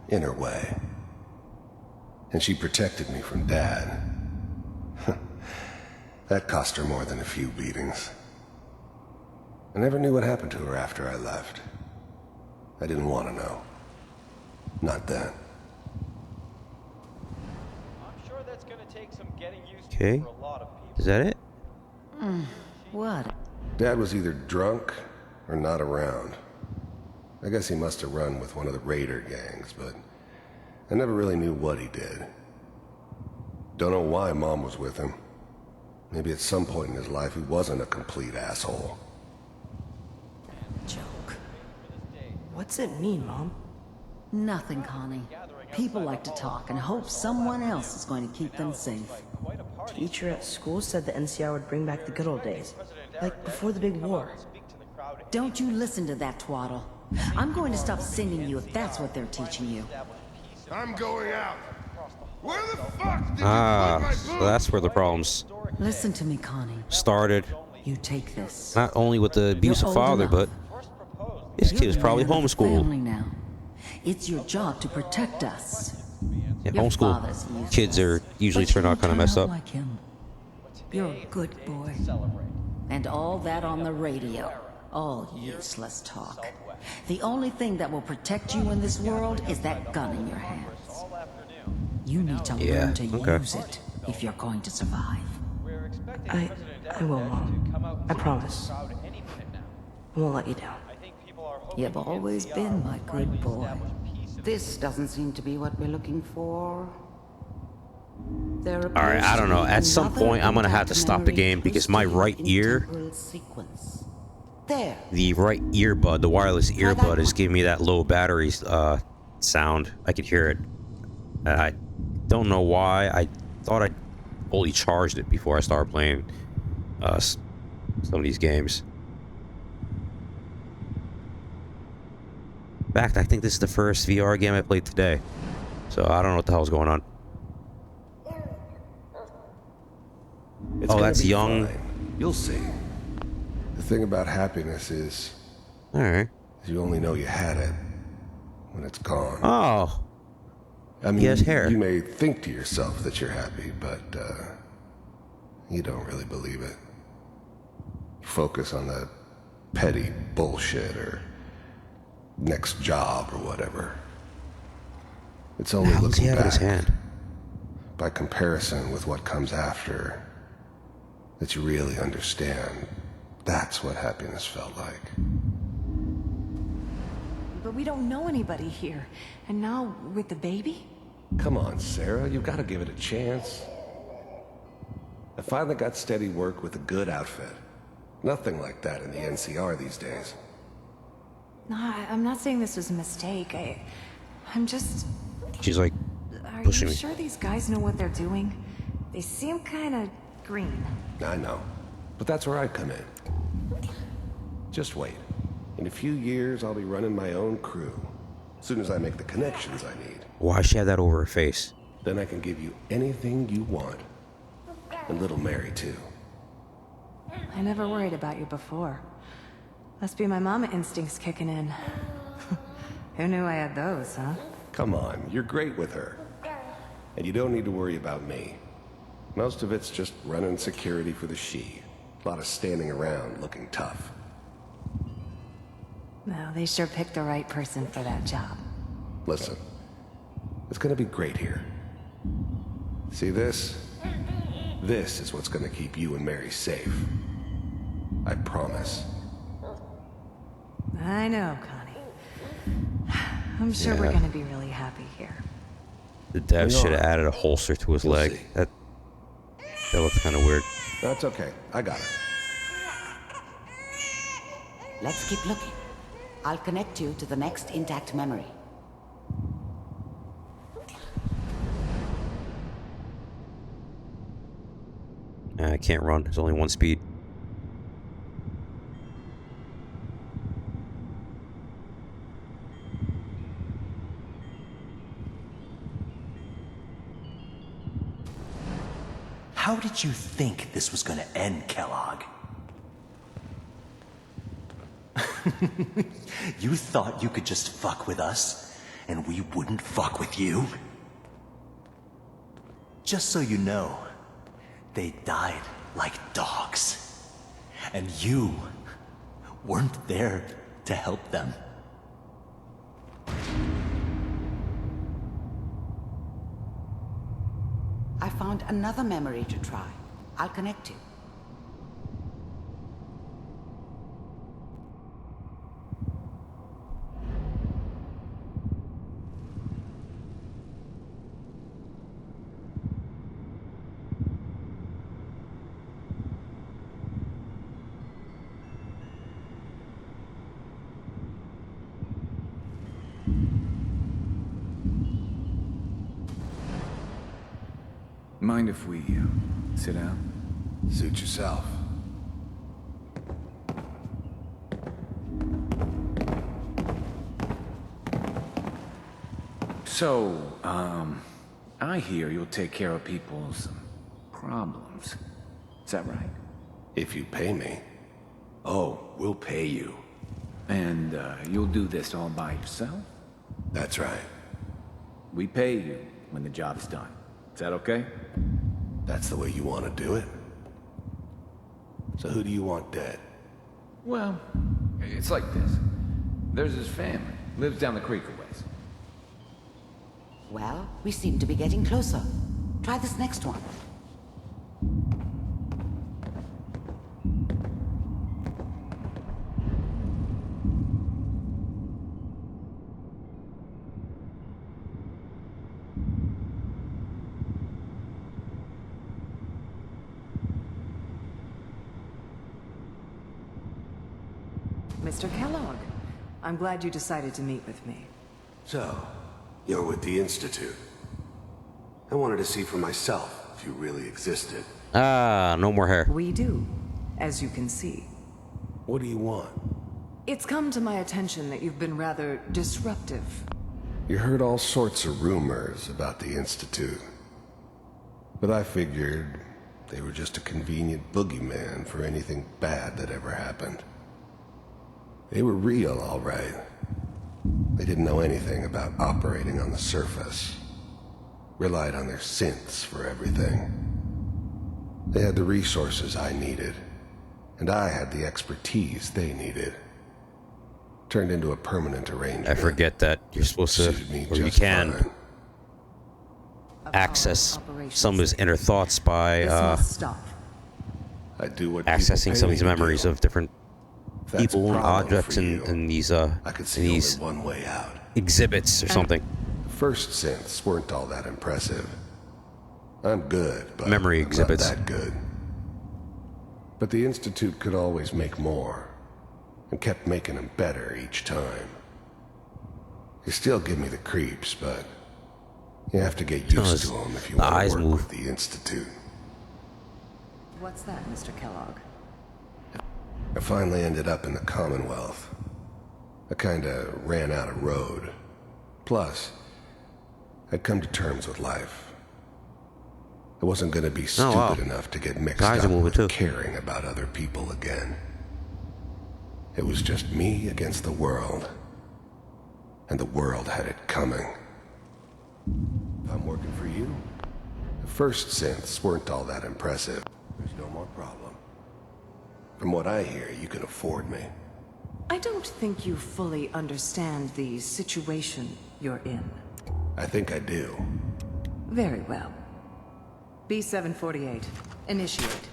in her way. And she protected me from Dad. That cost her more than a few beatings. I never knew what happened to her after I left. I didn't want to know. Not then. I'm sure that's going to take some getting used Okay. to for a lot of people. Is that it? What? Dad was either drunk or not around. I guess he must have run with one of the raider gangs, but I never really knew what he did. Don't know why Mom was with him. Maybe at some point in his life he wasn't a complete asshole. Joke. What's it mean, Mom? Nothing, Connie. People like to talk and hope someone else is going to keep them safe. teacher at school said the NCR would bring back the good old days. Like before the big war. Don't you listen to that twaddle. I'm going to stop singing you if that's what they're teaching you. I'm going out. Where the fuck did you put my So that's where the problems Listen to me, Connie. started. You take this. Not only with the abusive old father, enough. but this kid is You're probably the man of the homeschooled. family now. It's your job to protect us. Yeah, Your homeschool father's useless. kids are usually But turn out you kind of turn messed out up. Like him. You're a good boy. And all that on the radio. All useless talk. The only thing that will protect you in this world is that gun in your hands. You need to learn to use it if you're going to survive. I will, Mom. I promise. I won't let you down. You've always been my good boy. This doesn't seem to be what we're looking for. All right, I don't know. At some point, I'm gonna have to stop the game because my right ear, the right earbud, the wireless earbud, is giving me that low battery sound. I could hear it. I don't know why. I thought I fully charged it before I started playing some of these games. In fact, I think this is the first VR game I played today, so I don't know what the hell's going on. Oh, that's young. Fine. You'll see. The thing about happiness is, you only know you had it when it's gone. Oh. I mean, he has hair. You may think to yourself that you're happy, but you don't really believe it. Focus on that petty bullshit or next job or whatever. It's only looking back, his hand? by comparison with what comes after, that you really understand. That's what happiness felt like. But we don't know anybody here. And now, with the baby? Come on, Sarah, you've got to give it a chance. I finally got steady work with a good outfit. Nothing like that in the NCR these days. No, I'm not saying this was a mistake. I'm just... She's like Are pushing you me. sure these guys know what they're doing? They seem kind of green. I know, but that's where I come in. Just wait. In a few years, I'll be running my own crew. As soon as I make the connections I need. Why she have that over her face? Then I can give you anything you want. And little Mary, too. I never worried about you before. Must be my mama instincts kicking in. Who knew I had those, huh? Come on, you're great with her. And you don't need to worry about me. Most of it's just running security for the she. A lot of standing around looking tough. Well, they sure picked the right person for that job. Listen, it's gonna be great here. See this? This is what's gonna keep you and Mary safe. I promise. I know, Connie. I'm sure we're gonna be really happy here. The dev should have added a holster to his leg. That looks kind of weird. That's okay. I got it. Let's keep looking. I'll connect you to the next intact memory. I can't run. There's only one speed. How did you think this was gonna end, Kellogg? You thought you could just fuck with us, and we wouldn't fuck with you? Just so you know, they died like dogs. And you weren't there to help them. I found another memory to try. I'll connect you. Mind if we sit down? Suit yourself. So, I hear you'll take care of people's problems. Is that right? If you pay me. Oh, we'll pay you. And, you'll do this all by yourself? That's right. We pay you when the job's done. Is that okay? That's the way you want to do it? So who do you want dead? Well, it's like this. There's his family. Lives down the creek a ways. Well, we seem to be getting closer. Try this next one. Mr. Kellogg, I'm glad you decided to meet with me. So, you're with the Institute. I wanted to see for myself if you really existed. Ah, no more hair. We do, as you can see. What do you want? It's come to my attention that you've been rather disruptive. You heard all sorts of rumors about the Institute. But I figured they were just a convenient boogeyman for anything bad that ever happened. They were real, all right. They didn't know anything about operating on the surface. Relied on their synths for everything. They had the resources I needed, and I had the expertise they needed. Turned into a permanent arrangement. I forget that you're supposed to, or you can, access some of his inner thoughts by I do what accessing some of these memories of different people and objects in these one way out. exhibits or something. The first synths weren't all that impressive. I'm good, but memory exhibits. Not that good. But the Institute could always make more, and kept making them better each time. They still give me the creeps, but you have to get used to them if you want to work with the Institute. What's that, Mr. Kellogg? I finally ended up in the Commonwealth. I kinda ran out of road. Plus, I'd come to terms with life. I wasn't gonna be stupid enough to get mixed up with caring about other people again. It was just me against the world. And the world had it coming. If I'm working for you, the first synths weren't all that impressive. There's no more problem. From what I hear, you can afford me. I don't think you fully understand the situation you're in. I think I do. Very well. B-748, initiate.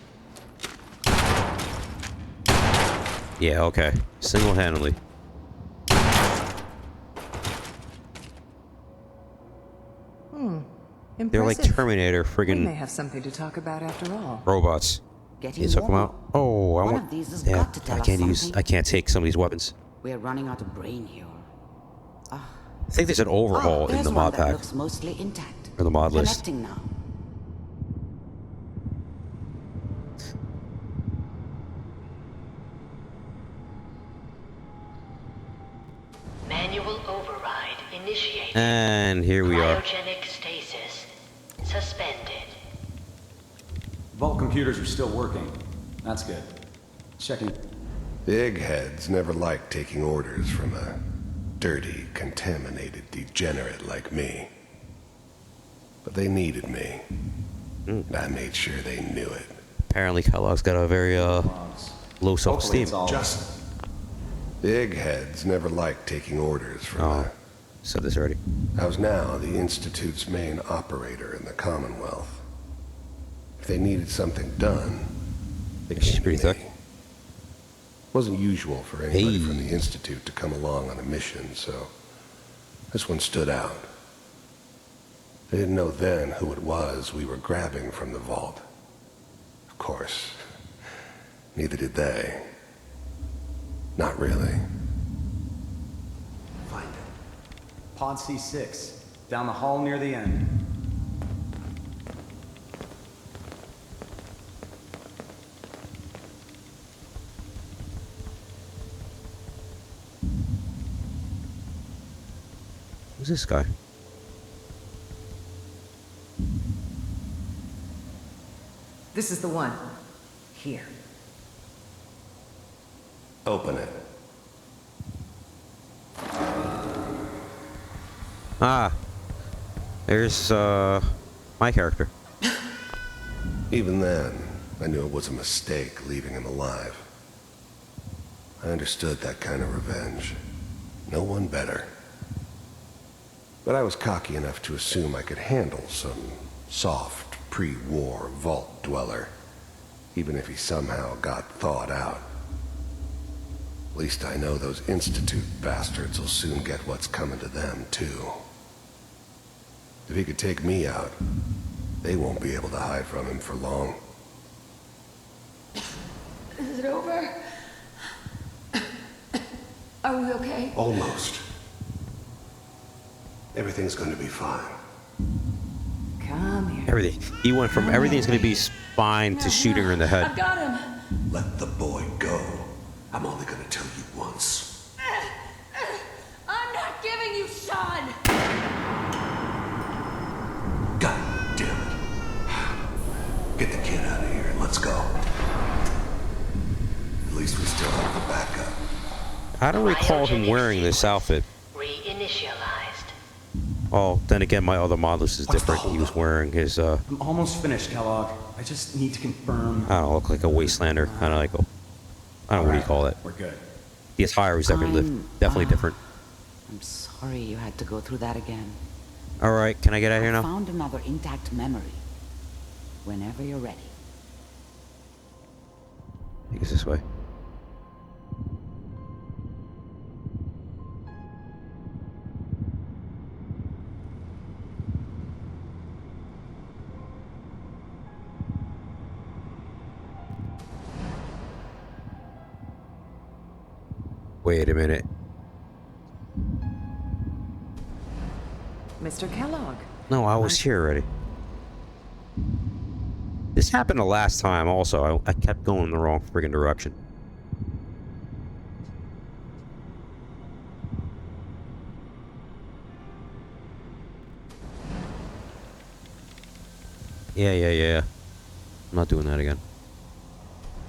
Yeah, okay. Single-handedly. Impressive. They're like Terminator friggin' We may have something to talk about after all. robots. You took them out? Oh, I One want. of these has Yeah, got to tell I us can't use. something. I can't take some of these weapons. We're running out of brain here. I think there's an overhaul in there's the one mod that pack looks mostly intact. or the mod list. Connecting now. Manual override initiated. And here we are. Cryogenic stasis suspended. Vault computers are still working. That's good. Checking. The eggheads never liked taking orders from a dirty, contaminated degenerate like me. But they needed me. And I made sure they knew it. Apparently, Kellogg's got a very low self-esteem. The eggheads never liked taking orders from said this already. I was now the Institute's main operator in the Commonwealth. If they needed something done, they came pretty to me. thick. Wasn't usual for anybody from the Institute to come along on a mission, so this one stood out. They didn't know then who it was we were grabbing from the vault. Of course, neither did they. Not really. Find it. Pod C6. Down the hall near the end. Who's this guy? This is the one. Here. Open it. Ah. There's, my character. Even then, I knew it was a mistake leaving him alive. I understood that kind of revenge. No one better. But I was cocky enough to assume I could handle some soft, pre-war vault dweller, even if he somehow got thawed out. At least I know those Institute bastards will soon get what's coming to them, too. If he could take me out, they won't be able to hide from him for long. Is it over? Are we okay? Almost. Everything's going to be fine. Come here. Everything. He went from everything's gonna be fine to shooting her in the head. I've got him. Let the boy go. I'm only going to tell you once. I'm not giving you Sean. God damn it. Get the kid out of here and let's go. At least we still have the backup. I don't recall him wearing this outfit. Reinitialized. Oh, then again, my other modlist is different. He was wearing his, I'm almost finished, Kellogg. I just need to confirm. I don't know, look like a wastelander, kind of like a, I don't know what do you call it. We're good. The attire is definitely different. I'm sorry you had to go through that again. All right, can I get out of here I now? found another intact memory. Whenever you're ready. I think it's this way. Wait a minute. Mr. Kellogg. No, I was here already. This happened the last time also. I kept going in the wrong friggin' direction. Yeah. I'm not doing that again.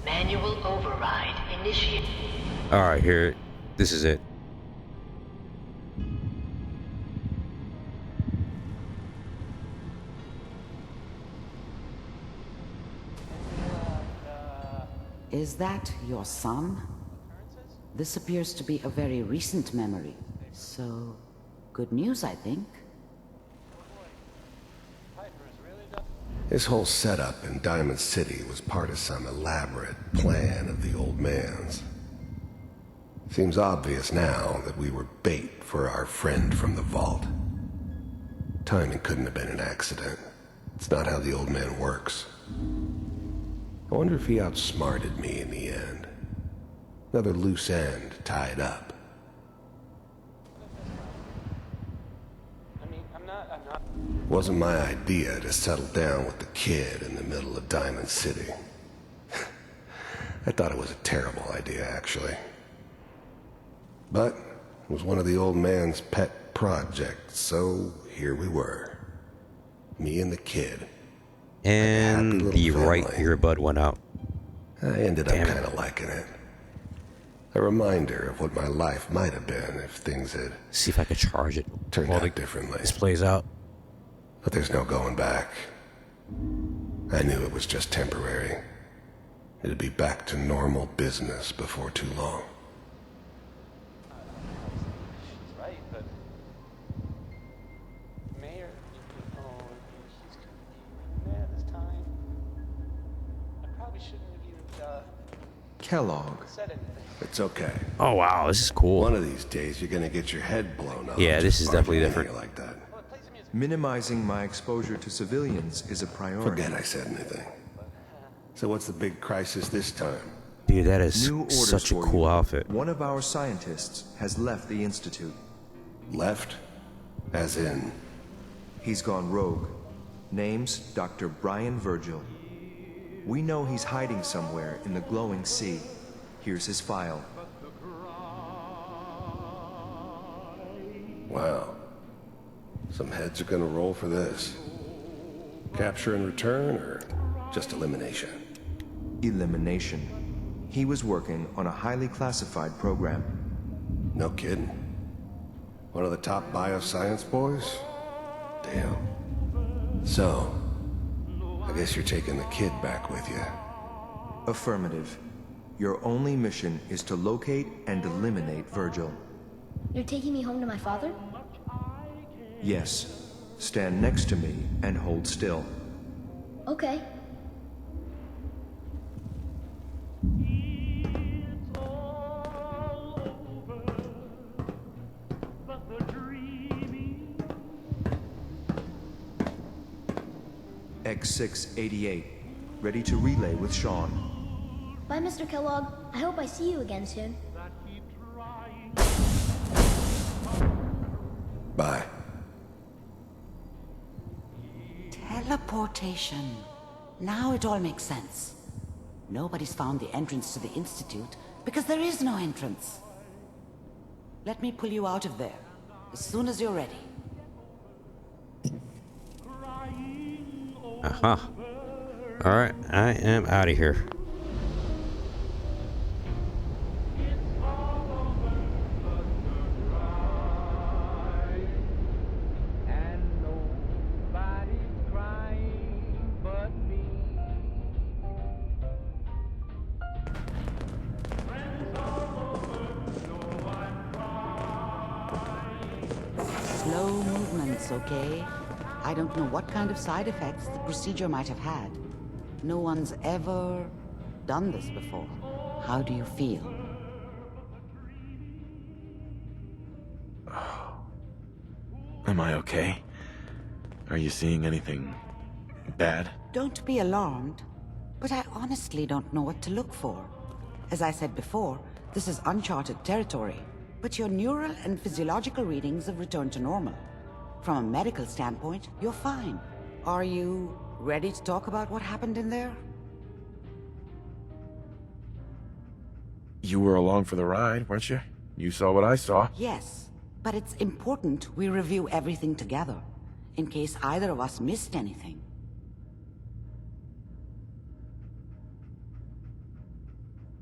Manual override initiated. Alright, here. This is it. Is that your son? This appears to be a very recent memory. So, good news, I think. His whole setup in Diamond City was part of some elaborate plan of the old man's. Seems obvious now that we were bait for our friend from the vault. Timing couldn't have been an accident. It's not how the old man works. I wonder if he outsmarted me in the end. Another loose end tied up. Wasn't my idea to settle down with the kid in the middle of Diamond City. I thought it was a terrible idea, actually. But it was one of the old man's pet projects, so here we were. Me and the kid. And the right earbud went out. I ended up kind of liking it. A reminder of what my life might have been if things had... See if I could charge it. Turned out differently. This plays out. But there's no going back. I knew it was just temporary. It'd be back to normal business before too long. She's right, but Mayor, he's going to be there this time. I probably shouldn't have even Kellogg. said anything. It's okay. Oh wow, this is cool. One of these days you're gonna get your head blown off. Yeah, this is definitely different. Like that. Minimizing my exposure to civilians is a priority. Forget I said anything. So what's the big crisis this time? Dude, that is New orders such a for cool you. outfit. One of our scientists has left the Institute. Left? As in? He's gone rogue. Name's Dr. Brian Virgil. We know he's hiding somewhere in the glowing sea. Here's his file. Wow. Some heads are gonna roll for this. Capture and return, or just elimination? Elimination. He was working on a highly classified program. No kidding. One of the top bioscience boys? Damn. So, I guess you're taking the kid back with you. Affirmative. Your only mission is to locate and eliminate Virgil. You're taking me home to my father? Yes. Stand next to me and hold still. Okay. X688. Ready to relay with Sean. Bye, Mr. Kellogg. I hope I see you again soon. Bye. Teleportation. Now it all makes sense. Nobody's found the entrance to the Institute because there is no entrance. Let me pull you out of there as soon as you're ready. Aha. Alright, I am out of here. Slow movements, okay? I don't know what kind of side effects the procedure might have had. No one's ever done this before. How do you feel? Am I okay? Are you seeing anything bad? Don't be alarmed, but I honestly don't know what to look for. As I said before, this is uncharted territory, but your neural and physiological readings have returned to normal. From a medical standpoint, you're fine. Are you ready to talk about what happened in there? You were along for the ride, weren't you? You saw what I saw. Yes, but it's important we review everything together, in case either of us missed anything.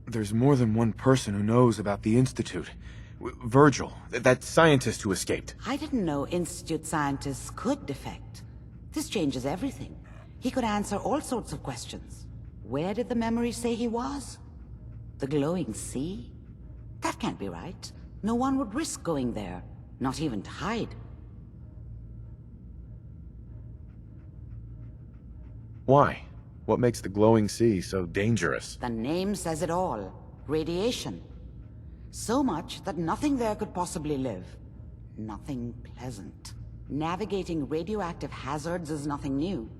There's more than one person who knows about the Institute. Virgil, that scientist who escaped. I didn't know Institute scientists could defect. This changes everything. He could answer all sorts of questions. Where did the memory say he was? The glowing sea? That can't be right. No one would risk going there, not even to hide. Why? What makes the glowing sea so dangerous? The name says it all. Radiation. So much that nothing there could possibly live. Nothing pleasant. Navigating radioactive hazards is nothing new.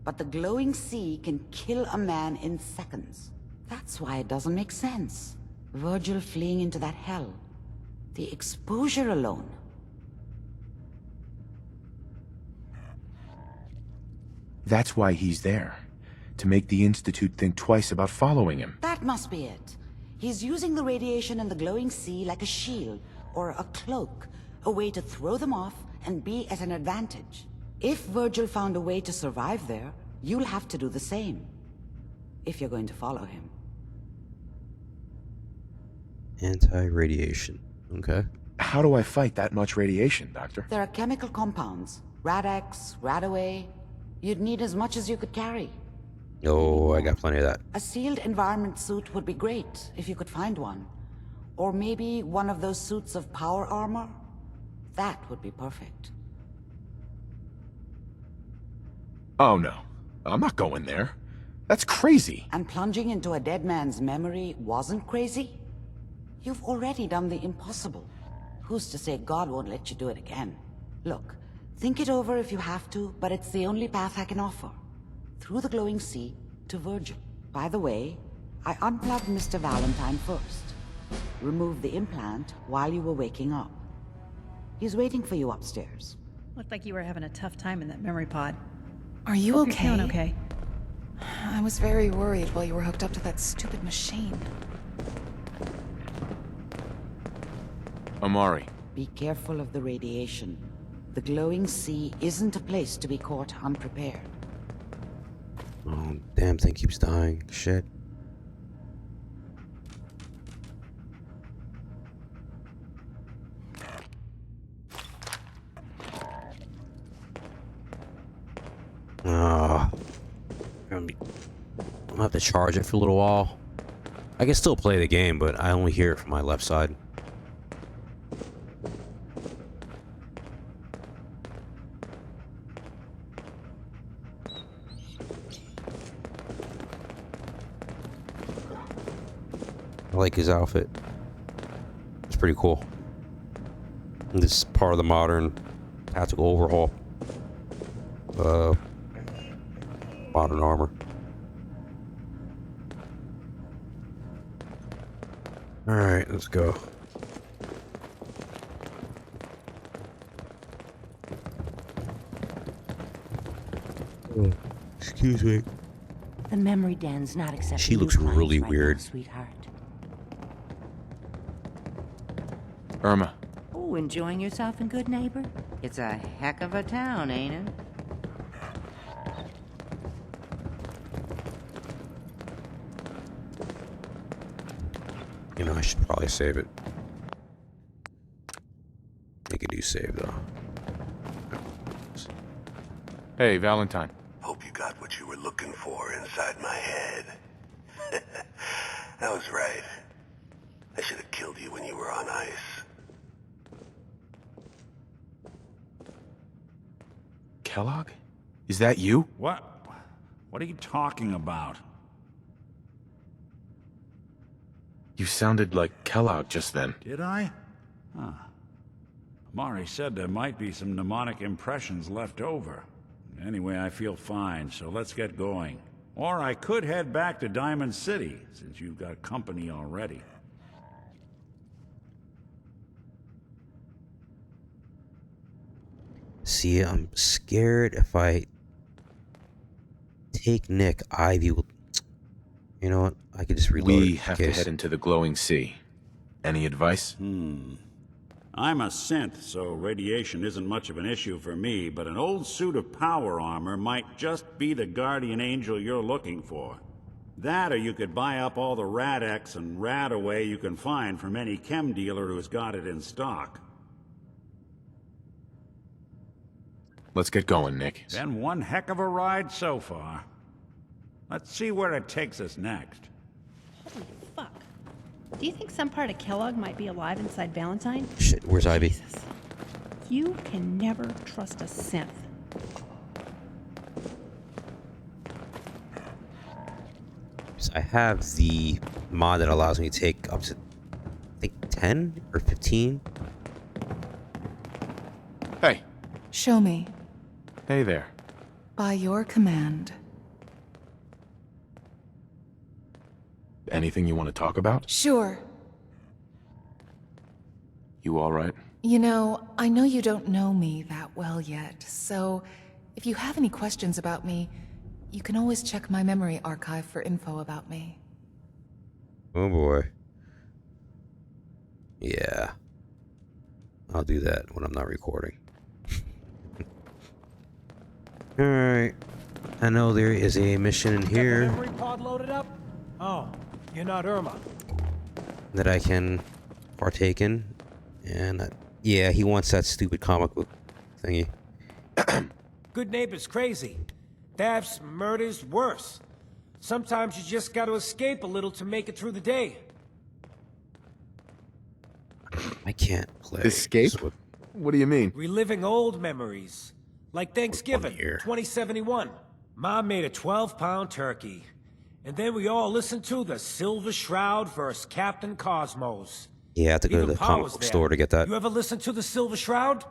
But the glowing sea can kill a man in seconds. That's why it doesn't make sense. Virgil fleeing into that hell. The exposure alone. That's why he's there. To make the Institute think twice about following him. That must be it. He's using the radiation in the glowing sea like a shield, or a cloak, a way to throw them off and be at an advantage. If Virgil found a way to survive there, you'll have to do the same. If you're going to follow him. Anti-radiation. Okay. How do I fight that much radiation, Doctor? There are chemical compounds. Rad-X, Radaway. You'd need as much as you could carry. Oh, I got plenty of that. A sealed environment suit would be great, if you could find one. Or maybe one of those suits of power armor? That would be perfect. Oh no, I'm not going there. That's crazy. And plunging into a dead man's memory wasn't crazy? You've already done the impossible. Who's to say God won't let you do it again? Look, think it over if you have to, but it's the only path I can offer. Through the glowing sea to Virgil. By the way, I unplugged Mr. Valentine first. Removed the implant while you were waking up. He's waiting for you upstairs. Looked like you were having a tough time in that memory pod. Are you Hope okay? You're feeling okay. I was very worried while you were hooked up to that stupid machine. Amari. Be careful of the radiation. The glowing sea isn't a place to be caught unprepared. Oh, damn thing keeps dying. Shit. I'm gonna have to charge it for a little while. I can still play the game, but I only hear it from my left side. I like his outfit. It's pretty cool. This is part of the modern tactical overhaul. Modern armor. Alright, let's go. Oh, excuse me. The memory den's not accepting. She looks really weird. Sweetheart. Irma. Oh, enjoying yourself in Good Neighbor? It's a heck of a town, ain't it? You know, I should probably save it. Make a new save, though. Hey, Valentine. Hope you got what you were looking for inside my head. I was right. I should have killed you when you were on ice. Kellog? Is that you? What? What are you talking about? You sounded like Kellog just then. Did I? Huh. Amari said there might be some mnemonic impressions left over. Anyway, I feel fine, so let's get going. Or I could head back to Diamond City, since you've got company already. See, I'm scared if I take Nick, Ivy will... You know what? I could just reload it. We have to head into the glowing sea. Any advice? I'm a synth, so radiation isn't much of an issue for me, but an old suit of power armor might just be the guardian angel you're looking for. That, or you could buy up all the Rad-X and Rad-Away you can find from any chem dealer who's got it in stock. Let's get going, Nick. Been one heck of a ride so far. Let's see where it takes us next. Holy fuck. Do you think some part of Kellogg might be alive inside Valentine? Shit, where's Ivy? Jesus. You can never trust a synth. So I have the mod that allows me to take up to, I think, 10 or 15. Hey. Show me. Hey there. By your command. Anything you want to talk about? Sure. You all right? You know, I know you don't know me that well yet, so if you have any questions about me, you can always check my memory archive for info about me. Oh boy. Yeah. I'll do that when I'm not recording. Alright. I know there is a mission in here. Got the memory pod loaded up? Oh, you're not Irma. That I can partake in. And yeah, he wants that stupid comic book thingy. Good Neighbor's crazy. Thefts, murders, worse. Sometimes you just gotta escape a little to make it through the day. I can't play. Escape? What do you mean? Reliving old memories. Like Thanksgiving, 2071. Mom made a 12-pound turkey. And then we all listened to the Silver Shroud versus Captain Cosmos. Yeah, I have to go to the comic book store to get that. You ever listen to the Silver Shroud?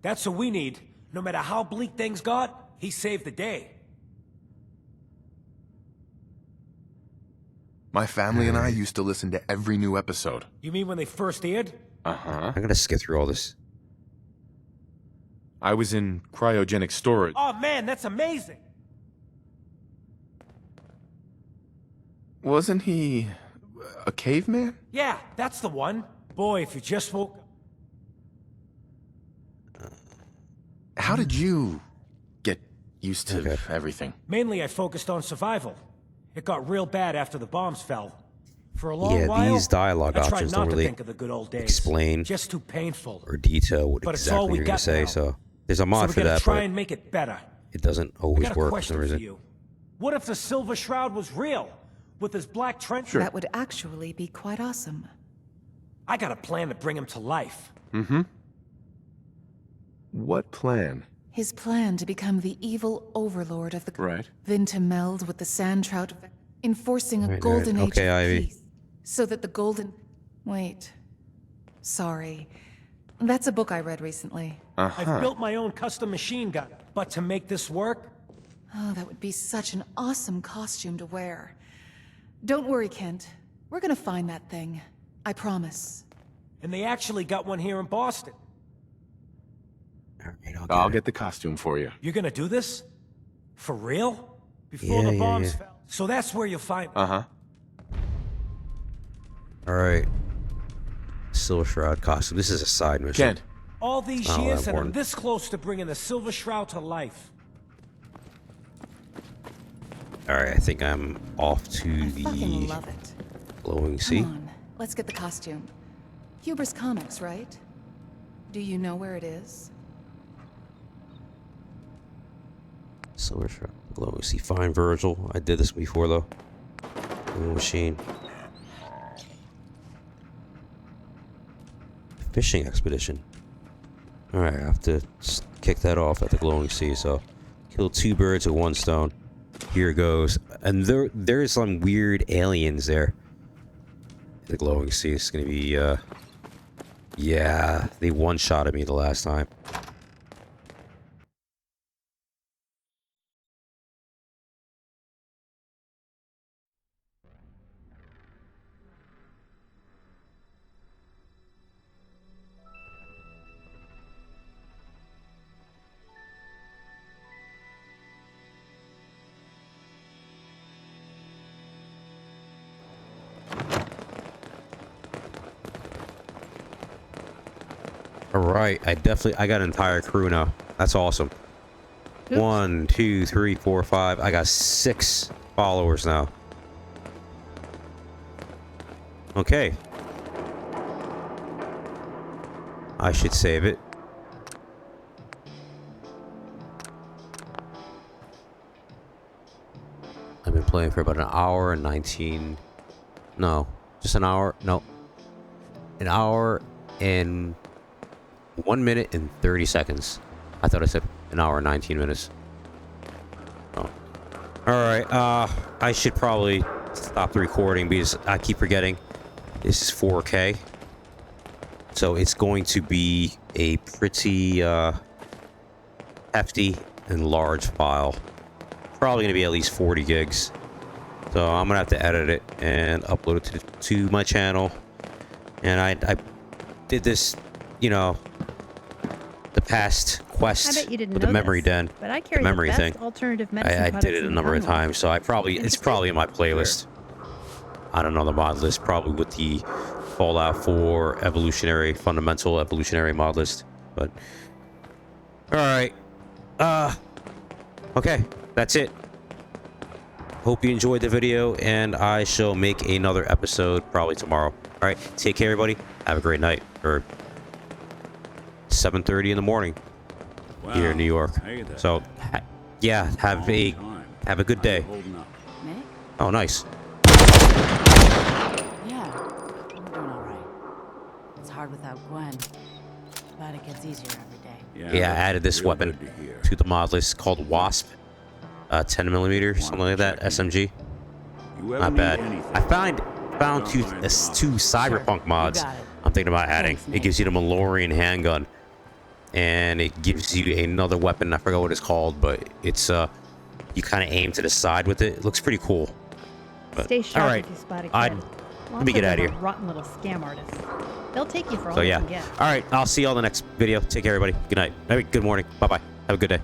That's what we need. No matter how bleak things got, he saved the day. My family and I used to listen to every new episode. You mean when they first aired? Uh-huh. I'm gonna skip through all this. I was in cryogenic storage. Oh man, that's amazing! Wasn't he a caveman? Yeah, that's the one. Boy, if you just woke... How did you get used to everything? Mainly I focused on survival. It got real bad after the bombs fell. For a long while, Yeah, these dialogue I tried options not don't to really think of the good old days. explain Just too painful. or detail what But it's all exactly we you're going got to say. now. So there's a mod So for we're gonna that, try but and make it better. it doesn't I always got a work for question some for reason. you. What if the Silver Shroud was real? With his black trench? That would actually be quite awesome. I got a plan to bring him to life. Mm-hmm. What plan? His plan to become the evil overlord of the... Right. Then to meld with the sand trout, enforcing a Right, golden right. age Okay, of Ivy. peace. So that the golden... Wait. Sorry. That's a book I read recently. I've built my own custom machine gun, but to make this work... Oh, that would be such an awesome costume to wear. Don't worry, Kent. We're gonna find that thing. I promise. And they actually got one here in Boston. I'll get the costume for you. You're gonna do this? For real? Before the bombs fell? So that's where you'll find... Uh-huh. All right. Silver Shroud costume. This is a side mission. Kent. All these Oh, years that and I'm one. this close to bringing the Silver Shroud to life. All right, I think I'm off to the Fucking love it. glowing sea. Come on, let's get the costume. Hubris Comics, right? Do you know where it is? Silver Shroud, glowing sea. Fine, Virgil. I did this before though. Glowing machine. Fishing expedition. All right, I have to kick that off at the glowing sea. So, kill 2 birds with 1 stone. Here goes. And there's some weird aliens there. The glowing sea is gonna be. Yeah, they one-shotted me the last time. All right, I got an entire crew now. That's awesome. Oops. 1, 2, 3, 4, 5. I got 6 followers now. Okay. I should save it. I've been playing for about an hour and 19. No, just an hour. No. An hour and 1 minute and 30 seconds. I thought I said an hour and 19 minutes. Oh. Alright, I should probably stop the recording because I keep forgetting. This is 4K. So it's going to be a pretty hefty and large file. Probably going to be at least 40 gigs. So I'm going to have to edit it and upload it to my channel. And I did this, you know, the past quest I bet you didn't with the know memory this, den, but I the carry memory the best thing. alternative medicine I products did it a in number of Commonwealth. times, so it's probably in my playlist. I don't know the mod list, probably with the Fallout 4 fundamental evolutionary mod list. But all right, okay, that's it. Hope you enjoyed the video, and I shall make another episode probably tomorrow. All right, take care, everybody. Have a great night, or 7:30 in the morning here in New York. Hey there. So, yeah, have a good day. Nick? Oh, nice. Yeah, I'm doing all right. It's hard without Gwen, but it gets easier every day. Yeah, I added this weapon to the mod list called Wasp. 10mm, something like that. SMG. Not bad. I found two Cyberpunk mods. I'm thinking about adding. It gives you the Malorian handgun, and it gives you another weapon. I forgot what it's called, but it's you kind of aim to the side with it. It looks pretty cool. But, Stay sharp all right, if you spot a kid. let me get out of here. Rotten little scam artists. They'll take you for all So they yeah. can get. All right, I'll see you all in the next video. Take care, everybody. Good night. Maybe good morning. Bye bye. Have a good day.